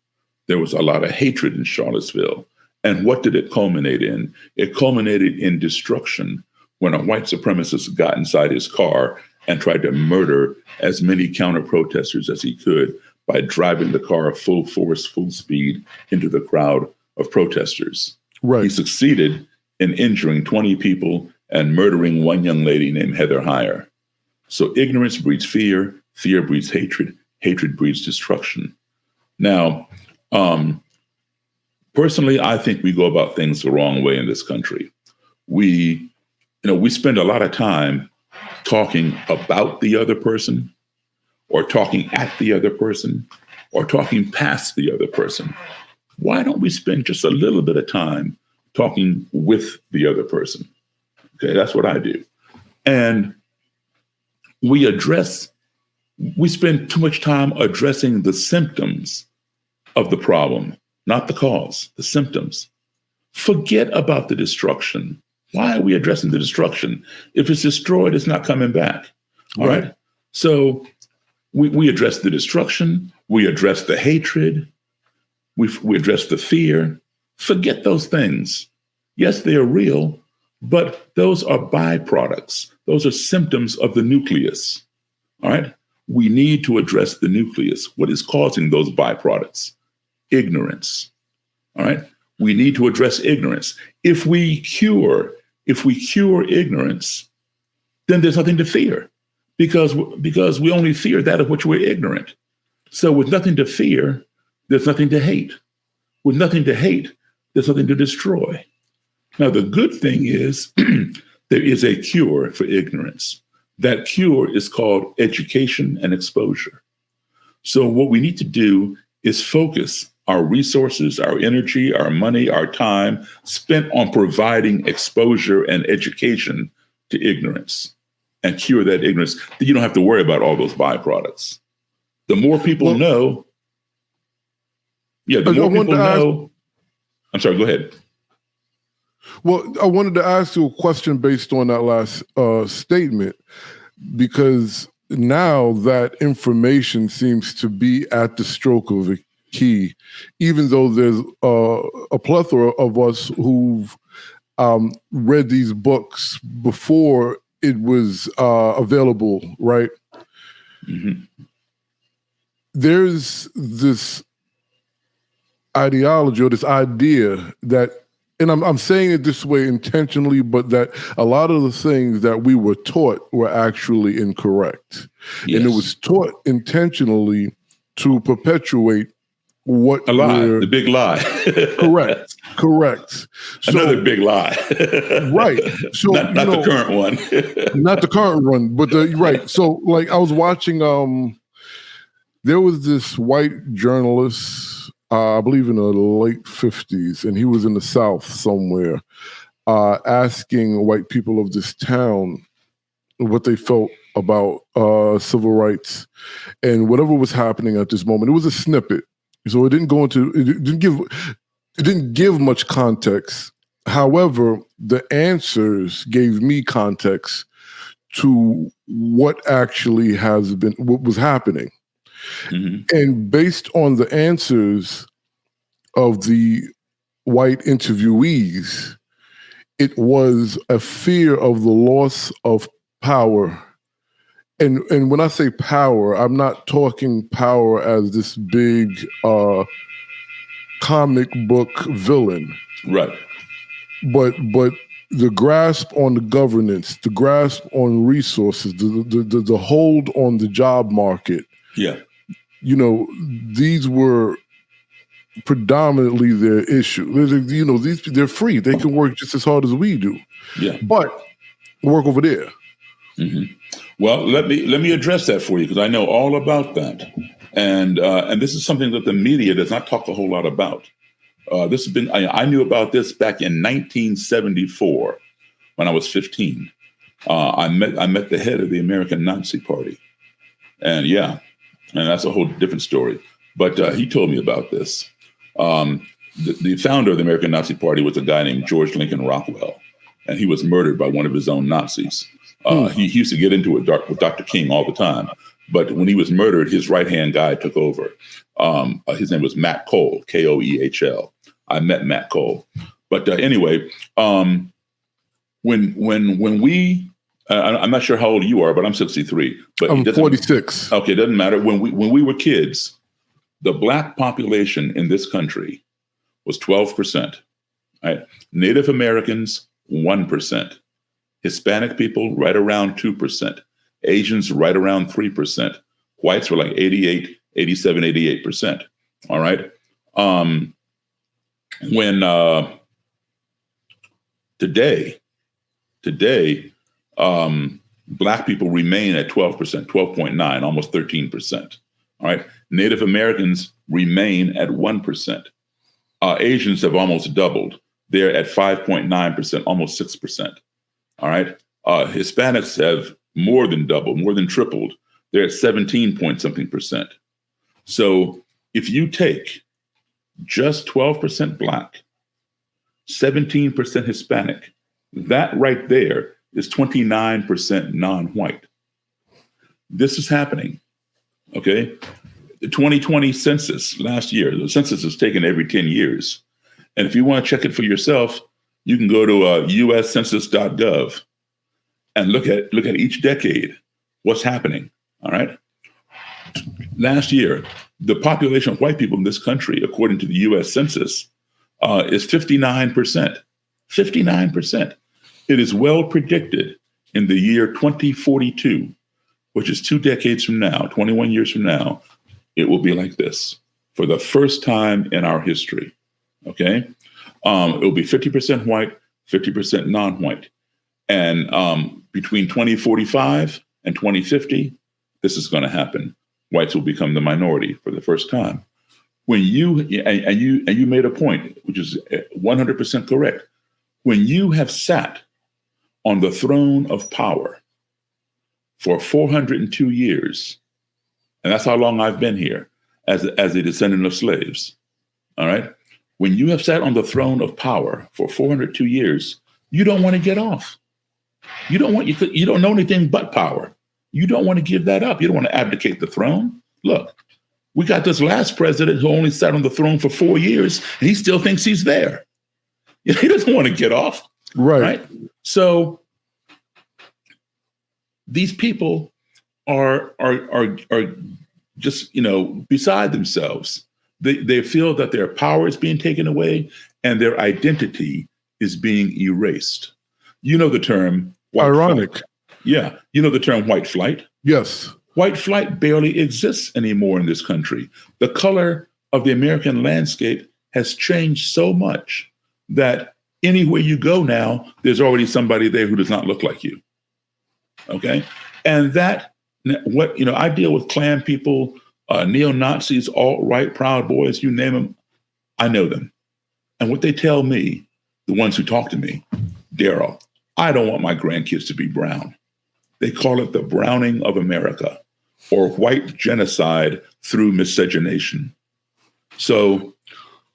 There was a lot of hatred in Charlottesville. And what did it culminate in? It culminated in destruction when a white supremacist got inside his car and tried to murder as many counter-protesters as he could by driving the car full force, full speed into the crowd of protesters. Right. He succeeded in injuring 20 people and murdering one young lady named Heather Heyer. So ignorance breeds fear, fear breeds hatred, hatred breeds destruction. Now, personally, I think we go about things the wrong way in this country. We spend a lot of time talking about the other person, or talking at the other person, or talking past the other person. Why don't we spend just a little bit of time talking with the other person? Okay, that's what I do. And we spend too much time addressing the symptoms of the problem, not the cause, the symptoms. Forget about the destruction. Why are we addressing the destruction? If it's destroyed, it's not coming back. All right. So we address the destruction. We address the hatred. We address the fear. Forget those things. Yes, they are real, but those are byproducts. Those are symptoms of the nucleus. All right. We need to address the nucleus. What is causing those byproducts? Ignorance. All right. We need to address ignorance. If we cure ignorance, then there's nothing to fear, because we only fear that of which we're ignorant. So with nothing to fear, there's nothing to hate. With nothing to hate, there's nothing to destroy. Now, the good thing is there is a cure for ignorance. That cure is called education and exposure. So what we need to do is focus our resources, our energy, our money, our time spent on providing exposure and education to ignorance, and cure that ignorance. Then you don't have to worry about all those byproducts. The more people know, I'm sorry, go ahead. Well, I wanted to ask you a question based on that last statement, because now that information seems to be at the stroke of a key, even though there's a plethora of us who've read these books before it was available, right? Mm-hmm. There's this ideology or this idea that, and I'm saying it this way intentionally, but that a lot of the things that we were taught were actually incorrect. Yes. And it was taught intentionally to perpetuate what a lie, the big lie. Correct. So, another big lie. Right. So not the current one. Not the current one, but right. So like I was watching, there was this white journalist, I believe in the late 50s, and he was in the South somewhere, asking white people of this town what they felt about civil rights and whatever was happening at this moment. It was a snippet, so it didn't give much context. However, the answers gave me context to what actually what was happening. Mm-hmm. And based on the answers of the white interviewees, it was a fear of the loss of power. And when I say power, I'm not talking power as this big comic book villain. Right. But the grasp on the governance, the grasp on resources, the hold on the job market. Yeah. These were predominantly their issue. They're free. They can work just as hard as we do. Yeah. But work over there. Mm-hmm. Well, let me address that for you, because I know all about that. And this is something that the media does not talk a whole lot about. I knew about this back in 1974 when I was 15. I met the head of the American Nazi Party. And that's a whole different story. But he told me about this. The founder of the American Nazi Party was a guy named George Lincoln Rockwell, and he was murdered by one of his own Nazis. He used to get into it with Dr. King all the time. But when he was murdered, his right-hand guy took over. His name was Matt Cole, Koehl. I met Matt Cole. But anyway, when we, I'm not sure how old you are, but I'm 63. But I'm 46. Okay, it doesn't matter. When we were kids, the Black population in this country was 12%. Right? Native Americans, 1%. Hispanic people, right around 2%. Asians, right around 3%. Whites were like 88, 87, 88%. All right. When today, Black people remain at 12%, 12.9, almost 13%. All right. Native Americans remain at 1%. Asians have almost doubled. They're at 5.9%, almost 6%. All right. Hispanics have more than doubled, more than tripled. They're at 17 point something percent. So if you take just 12% Black, 17% Hispanic, that right there is 29% non-white. This is happening. Okay. The 2020 census last year, the census is taken every 10 years. And if you want to check it for yourself, you can go to uscensus.gov and look at each decade, what's happening. All right. Last year, the population of white people in this country, according to the US Census, is 59%. 59%. It is well predicted in the year 2042, which is 2 decades from now, 21 years from now, it will be like this for the first time in our history. Okay. It will be 50% white, 50% non-white. And between 2045 and 2050, this is going to happen. Whites will become the minority for the first time. When you made a point, which is 100% correct. When you have sat on the throne of power for 402 years, and that's how long I've been here as a descendant of slaves. All right. When you have sat on the throne of power for 402 years, you don't want to get off. You don't know anything but power. You don't want to give that up. You don't want to abdicate the throne. Look, we got this last president who only sat on the throne for 4 years, and he still thinks he's there. He doesn't want to get off. Right. So these people are just, beside themselves. They feel that their power is being taken away and their identity is being erased. You know the term white ironic. Flight. Yeah. You know the term white flight? Yes. White flight barely exists anymore in this country. The color of the American landscape has changed so much that anywhere you go now, there's already somebody there who does not look like you. Okay. And I deal with Klan people, neo-Nazis, alt-right, Proud Boys, you name them. I know them. And what they tell me, the ones who talk to me, Daryl, I don't want my grandkids to be brown. They call it the browning of America or white genocide through miscegenation. So,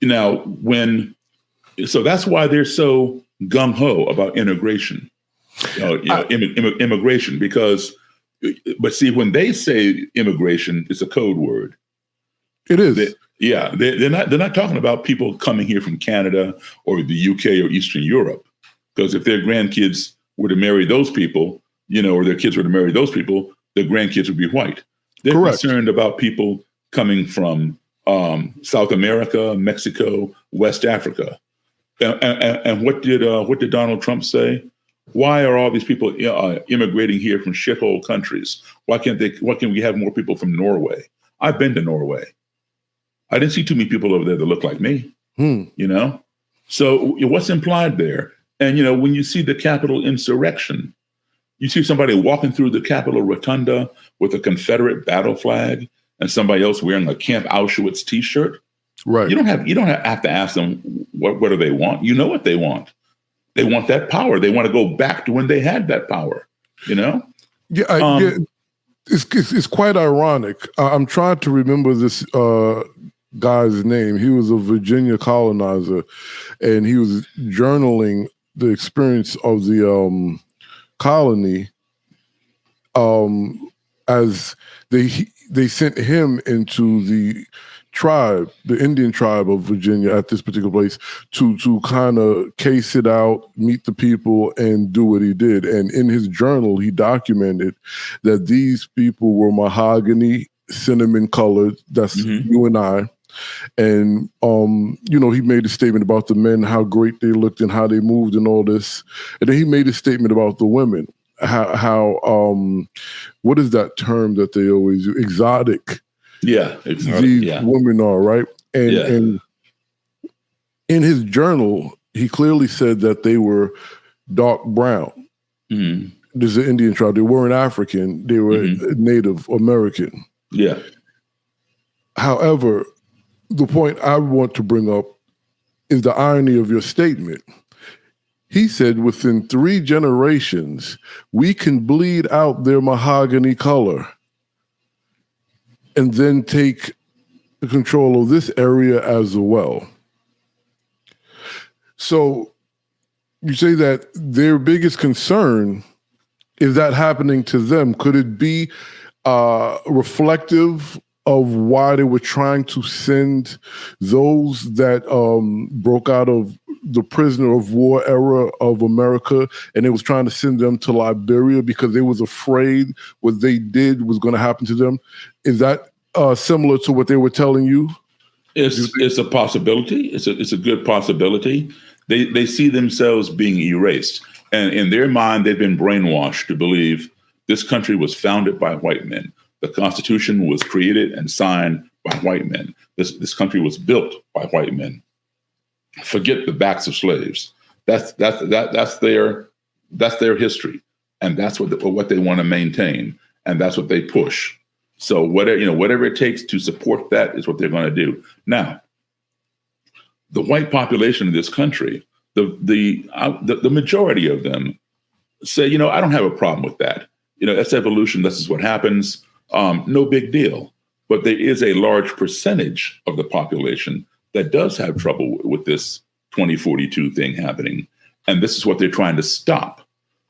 so that's why they're so gung-ho about integration, immigration, but see, when they say immigration, it's a code word. It is. They're not talking about people coming here from Canada or the UK or Eastern Europe, because if their grandkids were to marry those people, or their kids were to marry those people, their grandkids would be white. They're Correct. Concerned about people coming from South America, Mexico, West Africa. And what did Donald Trump say? Why are all these people immigrating here from shithole countries? Why can't we have more people from Norway? I've been to Norway. I didn't see too many people over there that look like me. So what's implied there? And when you see the Capitol insurrection, you see somebody walking through the Capitol rotunda with a Confederate battle flag and somebody else wearing a Camp Auschwitz T-shirt. Right. You don't have to ask them what do they want. You know what they want. They want that power. They want to go back to when they had that power. Yeah. It's quite ironic. I'm trying to remember this guy's name. He was a Virginia colonizer, and he was journaling the experience of the colony as they sent him into the tribe, the Indian tribe of Virginia at this particular place to kind of case it out, meet the people, and do what he did. And in his journal, he documented that these people were mahogany, cinnamon colored. That's you and I. And, he made a statement about the men, how great they looked and how they moved and all this. And then he made a statement about the women, how what is that term that they always use? Exotic. Yeah. These women are, right? And in his journal, he clearly said that they were dark brown. This is an Indian tribe. They weren't African. They were Native American. Yeah. However, the point I want to bring up is the irony of your statement. He said within 3 generations, we can bleed out their mahogany color and then take control of this area as well. So you say that their biggest concern is that happening to them. Could it be reflective of why they were trying to send those that broke out of the prisoner of war era of America, and they was trying to send them to Liberia because they was afraid what they did was going to happen to them? Is that similar to what they were telling you? It's a possibility. It's a good possibility. They see themselves being erased, and in their mind, they've been brainwashed to believe this country was founded by white men. The Constitution was created and signed by white men. This country was built by white men. Forget the backs of slaves. That's their history, and that's what they want to maintain, and that's what they push. So whatever it takes to support that is what they're going to do. Now, the white population of this country, the majority of them say, I don't have a problem with that. That's evolution. This is what happens. No big deal. But there is a large percentage of the population that does have trouble with this 2042 thing happening. And this is what they're trying to stop.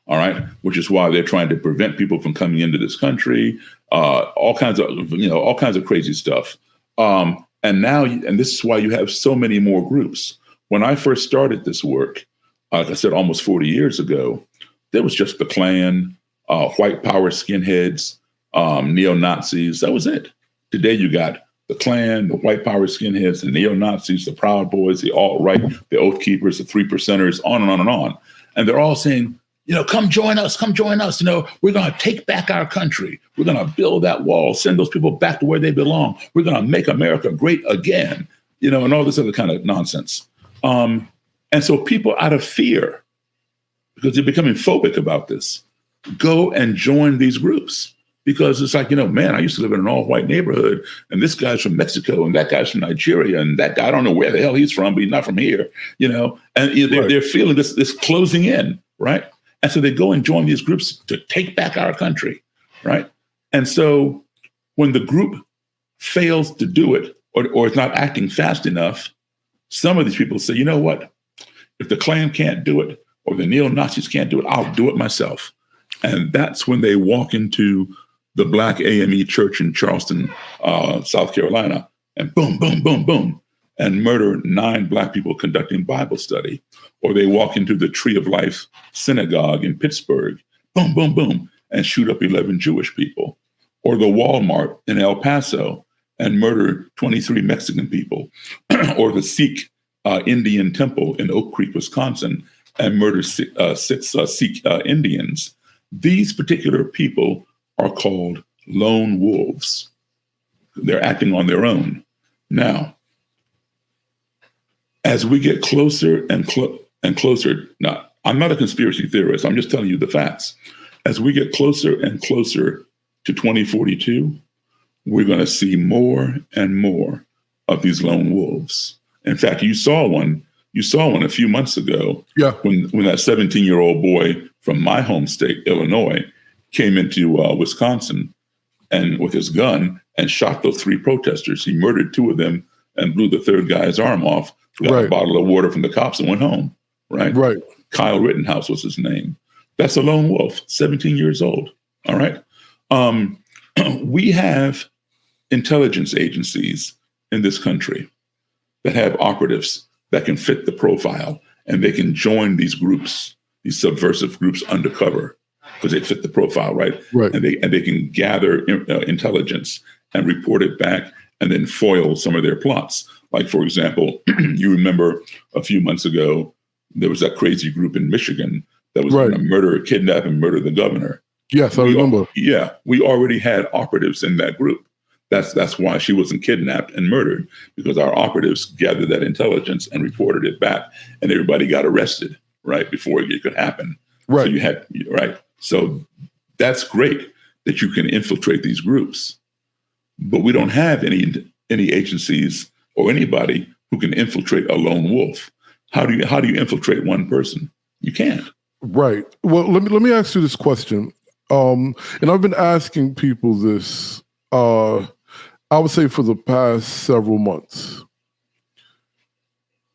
All right. Which is why they're trying to prevent people from coming into this country, all kinds of crazy stuff. And this is why you have so many more groups. When I first started this work, like I said, almost 40 years ago, there was just the Klan, white power skinheads, neo-Nazis. That was it. Today you got the Klan, the white power skinheads, the neo-Nazis, the Proud Boys, the alt-right, the Oath Keepers, the 3%ers, on and on and on. And they're all saying, come join us. We're going to take back our country. We're going to build that wall, send those people back to where they belong. We're going to make America great again, and all this other kind of nonsense. And so people, out of fear, because they're becoming phobic about this, go and join these groups. Because it's like, man, I used to live in an all-white neighborhood, and this guy's from Mexico, and that guy's from Nigeria, and that guy, I don't know where the hell he's from, but he's not from here, and they're feeling this closing in, right? And so they go and join these groups to take back our country, right? And so when the group fails to do it, or is not acting fast enough, some of these people say, you know what? If the Klan can't do it, or the neo-Nazis can't do it, I'll do it myself. And that's when they walk into the Black AME Church in Charleston, South Carolina, and boom, boom, boom, boom, and murder 9 Black people conducting Bible study. Or they walk into the Tree of Life Synagogue in Pittsburgh, boom, boom, boom, and shoot up 11 Jewish people. Or the Walmart in El Paso and murder 23 Mexican people. Or the Sikh Indian temple in Oak Creek, Wisconsin, and murder 6 Sikh Indians. These particular people are called lone wolves. They're acting on their own. Now, as we get closer and closer, now, I'm not a conspiracy theorist, I'm just telling you the facts. As we get closer and closer to 2042, we're going to see more and more of these lone wolves. In fact, you saw one a few months ago. Yeah. When that 17-year-old boy from my home state, Illinois, came into Wisconsin and with his gun and shot those 3 protesters. He murdered 2 of them and blew the 3rd guy's arm off, got a bottle of water from the cops and went home. Right. Kyle Rittenhouse was his name. That's a lone wolf, 17 years old. All right. We have intelligence agencies in this country that have operatives that can fit the profile, and they can join these groups, these subversive groups undercover, because they fit the profile, right? Right. And they can gather intelligence and report it back, and then foil some of their plots. Like, for example, you remember a few months ago, there was that crazy group in Michigan that was going to kidnap and murder the governor. Yes, I remember. Yeah, we already had operatives in that group. That's why she wasn't kidnapped and murdered, because our operatives gathered that intelligence and reported it back, and everybody got arrested right before it could happen. Right. So you had So that's great that you can infiltrate these groups, but we don't have any agencies or anybody who can infiltrate a lone wolf. How do you infiltrate one person? You can't. Right. Well, let me ask you this question. And I've been asking people this, I would say for the past several months,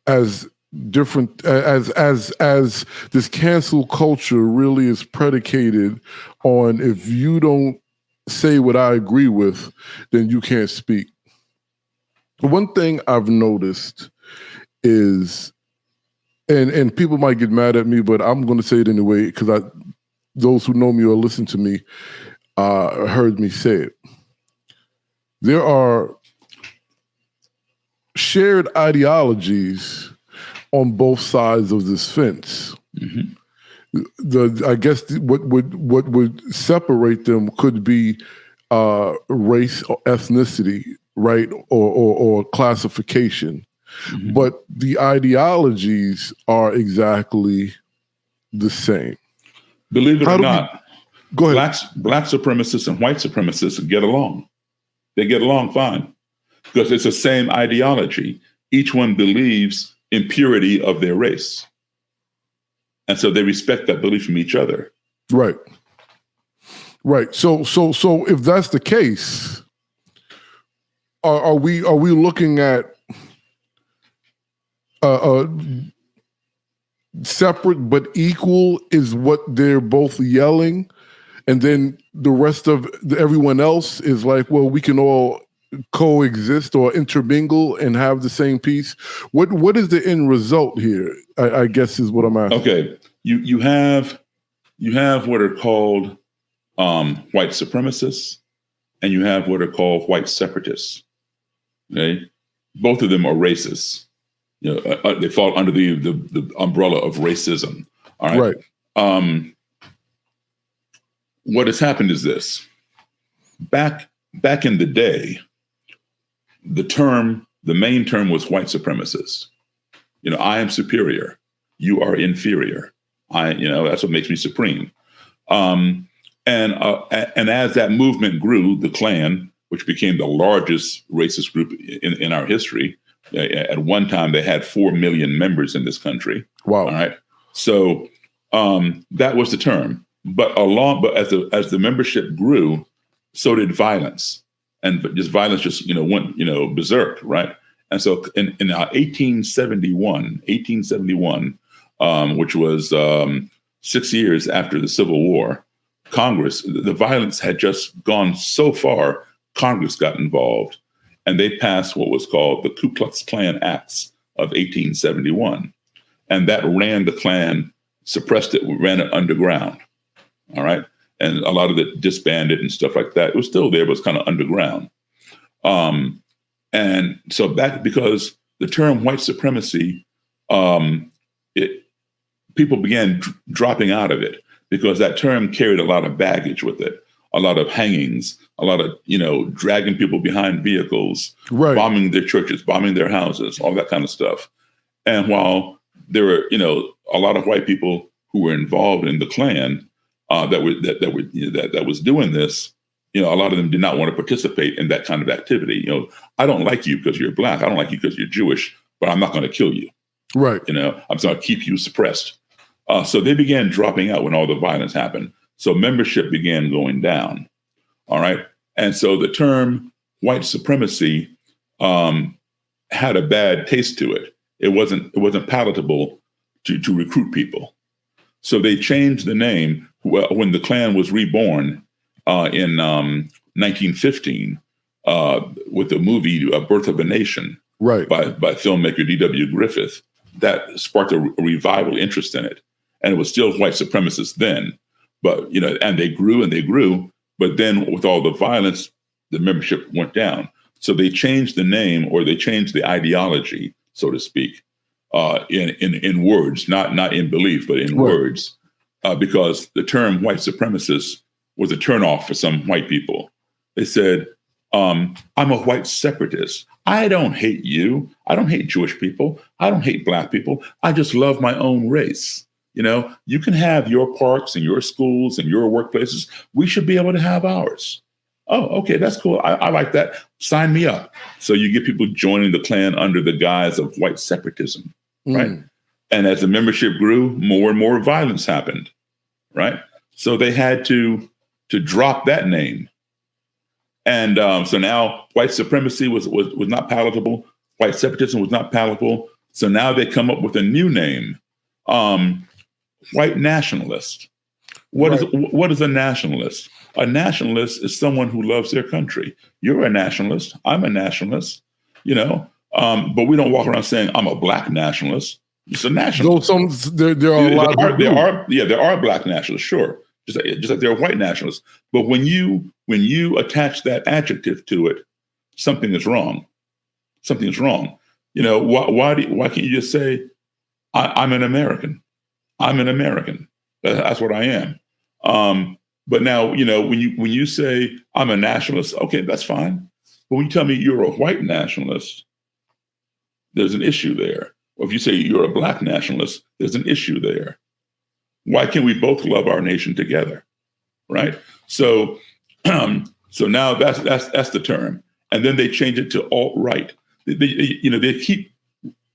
as different as this cancel culture really is predicated on, if you don't say what I agree with, then you can't speak. One thing I've noticed is, and people might get mad at me, but I'm going to say it anyway, because those who know me or listen to me heard me say it. There are shared ideologies on both sides of this fence. Mm-hmm. I guess what would separate them could be race or ethnicity, right, or classification. Mm-hmm. But the ideologies are exactly the same. Believe it or not, go ahead. Black supremacists and white supremacists get along. They get along fine because it's the same ideology. Each one believes in purity of their race. And so they respect that belief from each other. Right. Right. So if that's the case, are we looking at separate but equal is what they're both yelling, and then the rest of everyone else is like, well, we can all coexist or intermingle and have the same peace? What is the end result here? I guess is what I'm asking. Okay, you have what are called white supremacists, and you have what are called white separatists. Okay, both of them are racists. You know, they fall under the umbrella of racism. All right. Right. What has happened is this: back in the day, the main term was white supremacist. You know, I am superior, you are inferior. That's what makes me supreme. And as that movement grew, the Klan, which became the largest racist group in our history, at one time they had 4 million members in this country. Wow! All right, so that was the term. But as the membership grew, so did violence, and violence just went berserk, right? And so in 1871, which was 6 years after the Civil War, Congress, the violence had just gone so far, Congress got involved, and they passed what was called the Ku Klux Klan Acts of 1871, and that ran the Klan, suppressed it, ran it underground. All right. And a lot of it disbanded and stuff like that. It was still there, but it was kind of underground. And so because the term white supremacy, people began dropping out of it because that term carried a lot of baggage with it, a lot of hangings, a lot of, dragging people behind vehicles, right, bombing their churches, bombing their houses, all that kind of stuff. And while there were, a lot of white people who were involved in the Klan, that was doing this, a lot of them did not want to participate in that kind of activity. I don't like you because you're black. I don't like you because you're Jewish, but I'm not going to kill you. Right. I'm going to keep you suppressed. So they began dropping out when all the violence happened. So membership began going down. All right. And so the term white supremacy had a bad taste to it. It wasn't palatable to recruit people. So they changed the name when the Klan was reborn in 1915. with the movie Birth of a Nation, right, by filmmaker D.W. Griffith, that sparked a revival interest in it. And it was still white supremacists then, but and they grew. But then with all the violence, the membership went down. So they changed the name, or they changed the ideology, so to speak, in words, not in belief, but in words, because the term white supremacist was a turnoff for some white people. They said, I'm a white separatist. I don't hate you. I don't hate Jewish people. I don't hate Black people. I just love my own race. You can have your parks and your schools and your workplaces. We should be able to have ours. Oh, okay, that's cool. I like that. Sign me up. So you get people joining the Klan under the guise of white separatism, right? And as the membership grew, more and more violence happened, right? So they had to drop that name. And so now white supremacy was not palatable. White separatism was not palatable. So now they come up with a new name, white nationalist. What is a nationalist? A nationalist is someone who loves their country. You're a nationalist. I'm a nationalist, but we don't walk around saying I'm a Black nationalist. It's a nationalist. There are a lot of there are Black nationalists, sure. Just like there are white nationalists. But when you attach that adjective to it, something is wrong. Something is wrong. Why can't you just say, I'm an American? I'm an American. That's what I am. But now, when you say I'm a nationalist, okay, that's fine. But when you tell me you're a white nationalist, there's an issue there. Or if you say you're a Black nationalist, there's an issue there. Why can't we both love our nation together, right? So, so now that's the term, and then they change it to alt-right. They keep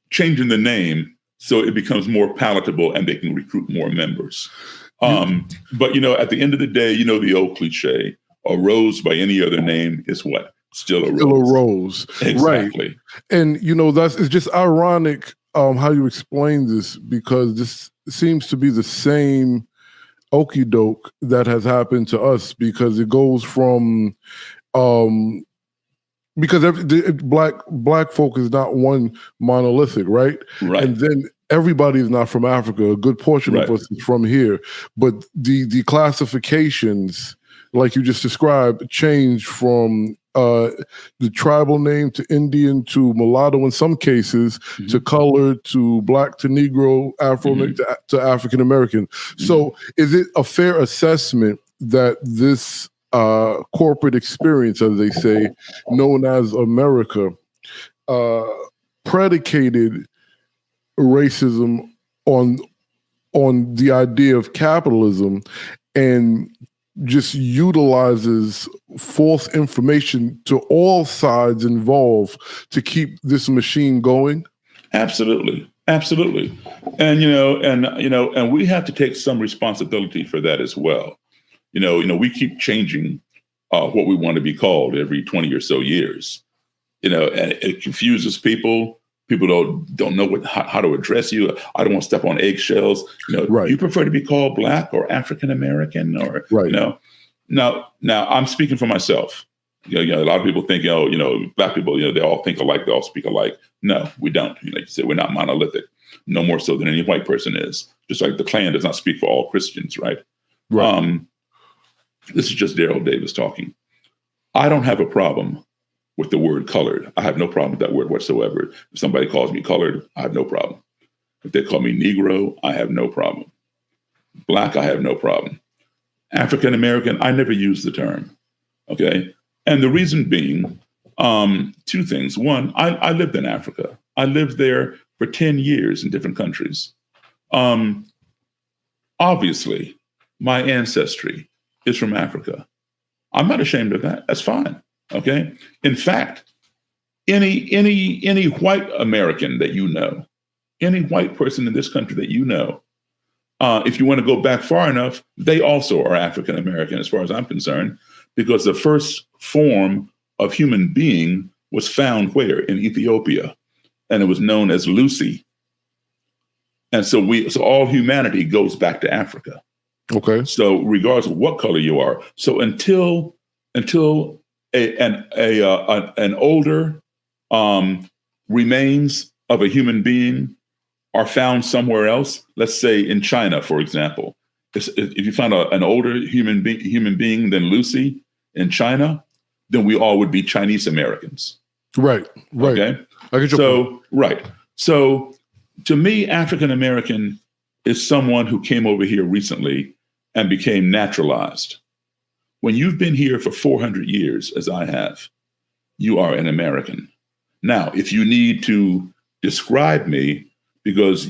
changing the name so it becomes more palatable and they can recruit more members. But at the end of the day, the old cliche: a rose by any other name is what? Still a rose. Still a rose, exactly. Right. And it's just ironic how you explain this, because this seems to be the same okie doke that has happened to us, because it goes from because black folk is not one monolithic, right? And then everybody is not from Africa. A good portion of us is from here, but the classifications, like you just described, change from the tribal name to Indian to mulatto in some cases, to colored to Black to Negro, Afro to African American. So is it a fair assessment that this corporate experience, as they say, known as America, predicated racism on the idea of capitalism, and just utilizes false information to all sides involved to keep this machine going? Absolutely. And and we have to take some responsibility for that as well. We keep changing what we want to be called every 20 or so years. And it confuses people. People don't know how to address you. I don't want to step on eggshells. You prefer to be called Black or African American, or Now I'm speaking for myself. A lot of people think, Black people, they all think alike, they all speak alike. No, we don't. Like you said, we're not monolithic. No more so than any white person is. Just like the Klan does not speak for all Christians, right? This is just Daryl Davis talking. I don't have a problem with the word colored. I have no problem with that word whatsoever. If somebody calls me colored, I have no problem. If they call me Negro, I have no problem. Black, I have no problem. African American, I never use the term. Okay. And the reason being, two things. One, I lived in Africa. I lived there for 10 years in different countries. Obviously, my ancestry is from Africa. I'm not ashamed of that. That's fine. Okay. In fact, any white American that any white person in this country that if you want to go back far enough, they also are African American, as far as I'm concerned, because the first form of human being was found where? In Ethiopia, and it was known as Lucy. And so all humanity goes back to Africa. Okay. So regardless of what color you are, so until an older remains of a human being are found somewhere else, let's say in China, for example, if you find an older human being than Lucy in China, then we all would be Chinese Americans. Right. Okay. I get your point. Right. So to me, African American is someone who came over here recently and became naturalized. When you've been here for 400 years, as I have, you are an American. Now, if you need to describe me because,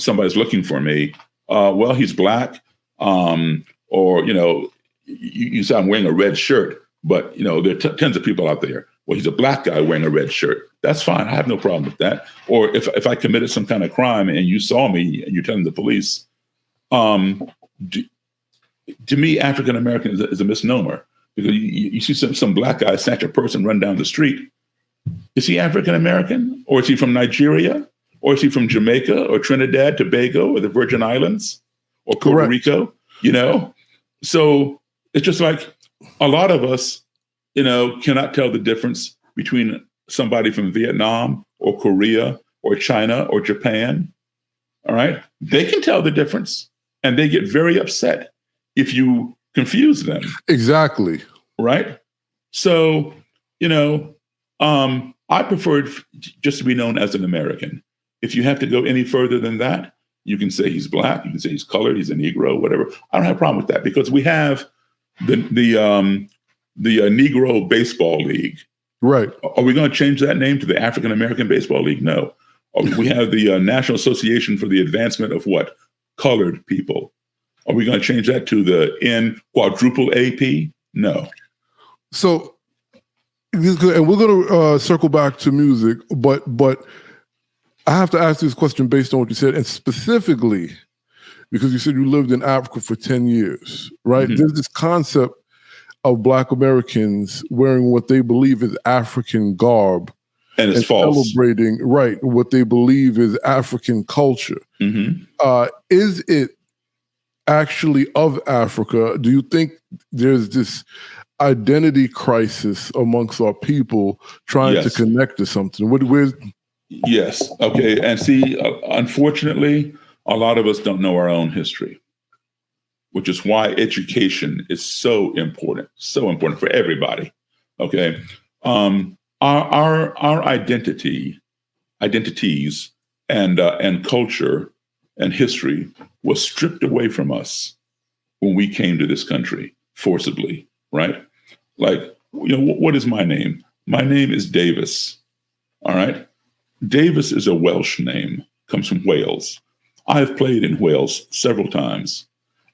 somebody's looking for me, well, he's black, or, you say I'm wearing a red shirt, but, there are tons of people out there. Well, he's a black guy wearing a red shirt. That's fine. I have no problem with that. Or if I committed some kind of crime and you saw me and you're telling the police, to me, African American is a misnomer, because you see some black guy snatch a purse and run down the street. Is he African American, or is he from Nigeria, or is he from Jamaica or Trinidad, Tobago, or the Virgin Islands, or Puerto Rico? So it's just like a lot of us, cannot tell the difference between somebody from Vietnam or Korea or China or Japan. All right, they can tell the difference, and they get very upset if you confuse them. Exactly. Right. So, I prefer just to be known as an American. If you have to go any further than that, you can say he's black, you can say he's colored, he's a Negro, whatever. I don't have a problem with that, because we have the Negro Baseball League. Right. Are we going to change that name to the African American Baseball League? No. We have the National Association for the Advancement of what? Colored people. Are we going to change that to the quadruple AP? No. So, and we're going to circle back to music, but I have to ask this question based on what you said, and specifically because you said you lived in Africa for 10 years, right? Mm-hmm. There's this concept of Black Americans wearing what they believe is African garb, and it's false. Celebrating, right, what they believe is African culture. Mm-hmm. Is it actually of Africa? Do you think there's this identity crisis amongst our people trying to connect to something? Yes. Okay. And see, unfortunately, a lot of us don't know our own history, which is why education is so important for everybody. Okay. Our identities and culture and history was stripped away from us when we came to this country forcibly, right? Like, what is my name? My name is Davis. All right. Davis is a Welsh name, comes from Wales. I've played in Wales several times.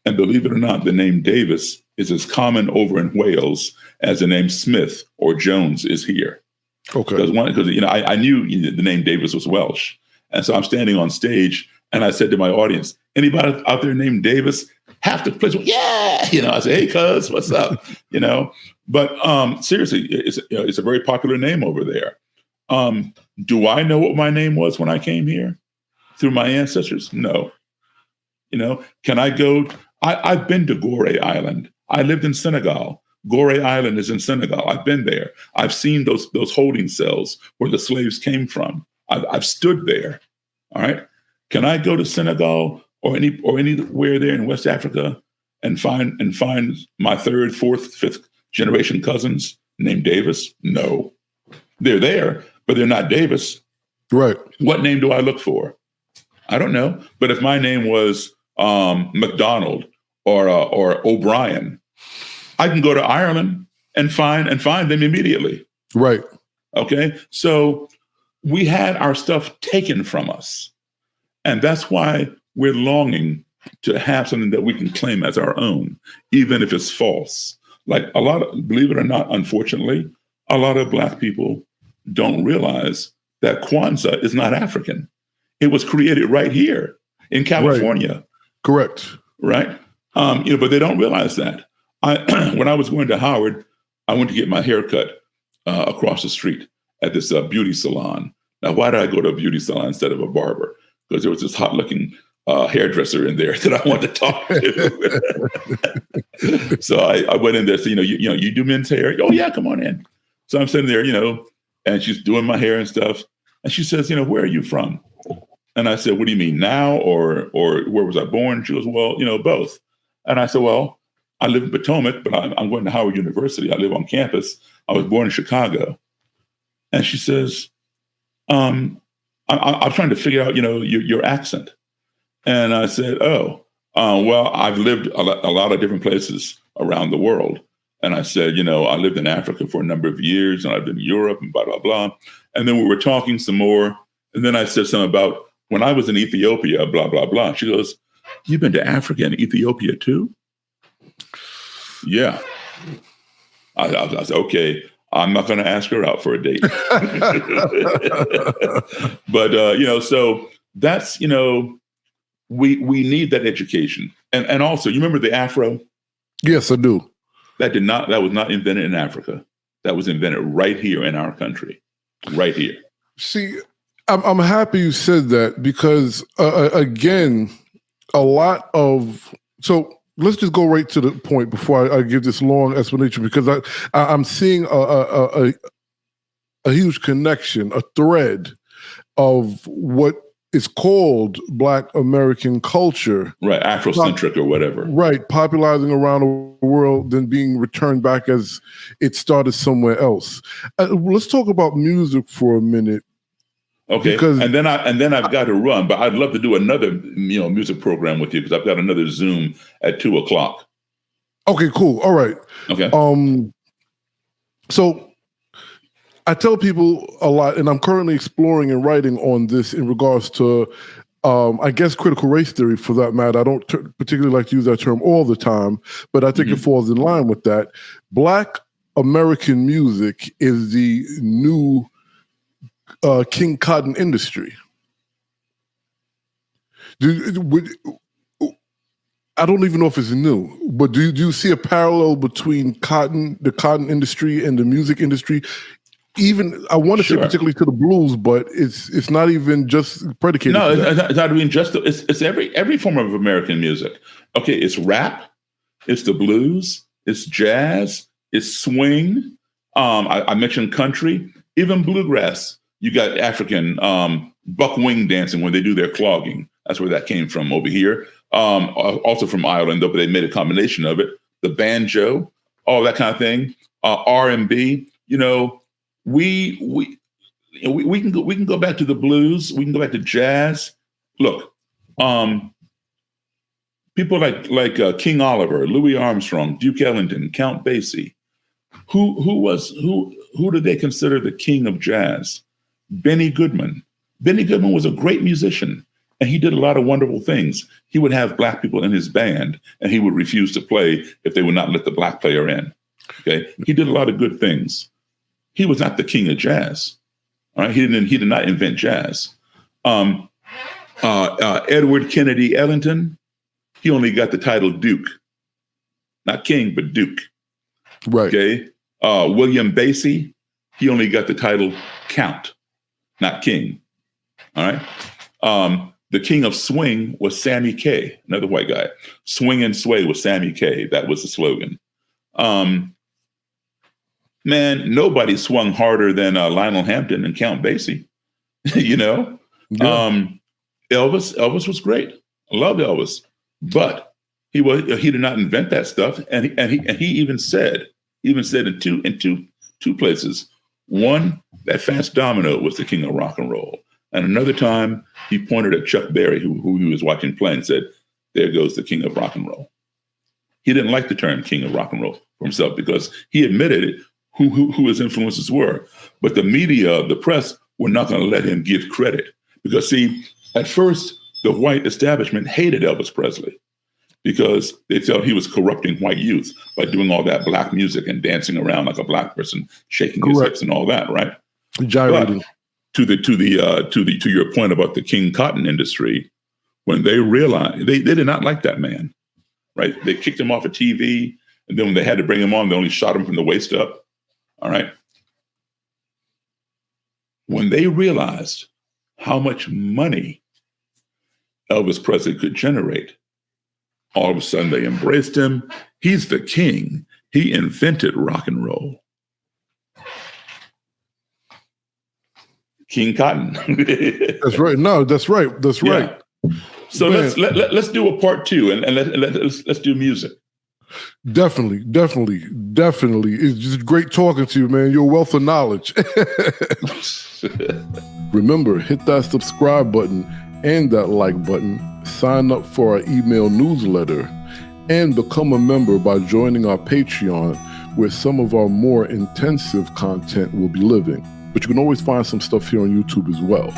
And believe it or not, the name Davis is as common over in Wales as the name Smith or Jones is here. Okay. Because I knew the name Davis was Welsh. And so I'm standing on stage and I said to my audience, anybody out there named Davis? Half the place, yeah. I say, hey, cuz, what's up? But seriously, it's a very popular name over there. Do I know what my name was when I came here through my ancestors? No. Can I go? I've been to Gorée Island. I lived in Senegal. Gorée Island is in Senegal. I've been there. I've seen those holding cells where the slaves came from. I've stood there. All right. Can I go to Senegal or anywhere there in West Africa and find my third, fourth, fifth generation cousins named Davis? No. They're there, but they're not Davis. Right. What name do I look for? I don't know. But if my name was McDonald or O'Brien, I can go to Ireland and find them immediately. Right. Okay. So we had our stuff taken from us. And that's why we're longing to have something that we can claim as our own, even if it's false. Like believe it or not, unfortunately, a lot of Black people don't realize that Kwanzaa is not African. It was created right here in California. Right. Correct. Right. But they don't realize that. When I was going to Howard, I went to get my hair cut across the street at this beauty salon. Now, why did I go to a beauty salon instead of a barber? Because there was this hot-looking hairdresser in there that I wanted to talk to. So I went in there. So, you do men's hair? Oh yeah, come on in. So I'm sitting there, and she's doing my hair and stuff. And she says, where are you from? And I said, what do you mean, now or where was I born? She goes, well, both. And I said, well, I live in Potomac, but I'm going to Howard University. I live on campus. I was born in Chicago. And she says, I'm trying to figure out, your accent. And I said, well, I've lived a lot of different places around the world. And I said, I lived in Africa for a number of years, and I've been in Europe and blah, blah, blah. And then we were talking some more. And then I said something about when I was in Ethiopia, blah, blah, blah. She goes, you've been to Africa and Ethiopia too? Yeah. I said, okay, I'm not going to ask her out for a date. But, so that's, we need that education. And also, you remember the Afro? Yes, I do. That was not invented in Africa. That was invented right here in our country, right here. See, I'm happy you said that because, again, so let's just go right to the point before I give this long explanation, because I'm seeing a huge connection, a thread of what is called Black American culture. Right, Afrocentric or whatever. Right, popularizing around the world, then being returned back as it started somewhere else. Let's talk about music for a minute. Okay, and then I've got to run, but I'd love to do another music program with you because I've got another Zoom at 2:00. Okay, cool. All right. Okay. So I tell people a lot, and I'm currently exploring and writing on this in regards to, I guess, critical race theory for that matter. I don't particularly like to use that term all the time, but I think it falls in line with that. Black American music is the new King Cotton industry. I don't even know if it's new, but do you see a parallel between the cotton industry and the music industry? Even I want to say particularly to the blues, but it's not even just predicated. No, it's not even just. It's every form of American music. Okay, it's rap, it's the blues, it's jazz, it's swing. I mentioned country, even bluegrass. You got African buck wing dancing when they do their clogging. That's where that came from over here. Also from Ireland, though, but they made a combination of it. The banjo, all that kind of thing. R&B. We can go back to the blues. We can go back to jazz. Look, people like King Oliver, Louis Armstrong, Duke Ellington, Count Basie. Who did they consider the king of jazz? Benny Goodman. Benny Goodman was a great musician, and he did a lot of wonderful things. He would have black people in his band, and he would refuse to play if they would not let the black player in. Okay, he did a lot of good things. He was not the king of jazz. All right, he did not invent jazz. Edward Kennedy Ellington, he only got the title Duke, not king, but Duke. Right. Okay. William Basie, he only got the title Count, not king. All right. The king of swing was Sammy Kaye, another white guy. Swing and sway was Sammy Kaye. That was the slogan. Man, nobody swung harder than Lionel Hampton and Count Basie. Yeah. Elvis was great. I love Elvis, but he did not invent that stuff. And he even said in two places. One, that Fats Domino was the king of rock and roll. And another time he pointed at Chuck Berry, who he was watching play, and said, there goes the king of rock and roll. He didn't like the term king of rock and roll for himself because he admitted who his influences were. But the media, the press, were not going to let him give credit. Because, see, at first, the white establishment hated Elvis Presley because they felt he was corrupting white youth by doing all that black music and dancing around like a black person, shaking his hips and all that, right? Gyrating. But to your point about the King Cotton industry, when they realized they did not like that man, right? They kicked him off of TV, and then when they had to bring him on, they only shot him from the waist up. All right. When they realized how much money Elvis Presley could generate. All of a sudden, they embraced him. He's the king. He invented rock and roll. King Cotton. That's right. No, that's right. That's right. So let's do a part two, and let's do music. Definitely. It's just great talking to you, man. You're a wealth of knowledge. Remember, hit that subscribe button and that like button. Sign up for our email newsletter and become a member by joining our Patreon, where some of our more intensive content will be living. But you can always find some stuff here on YouTube as well.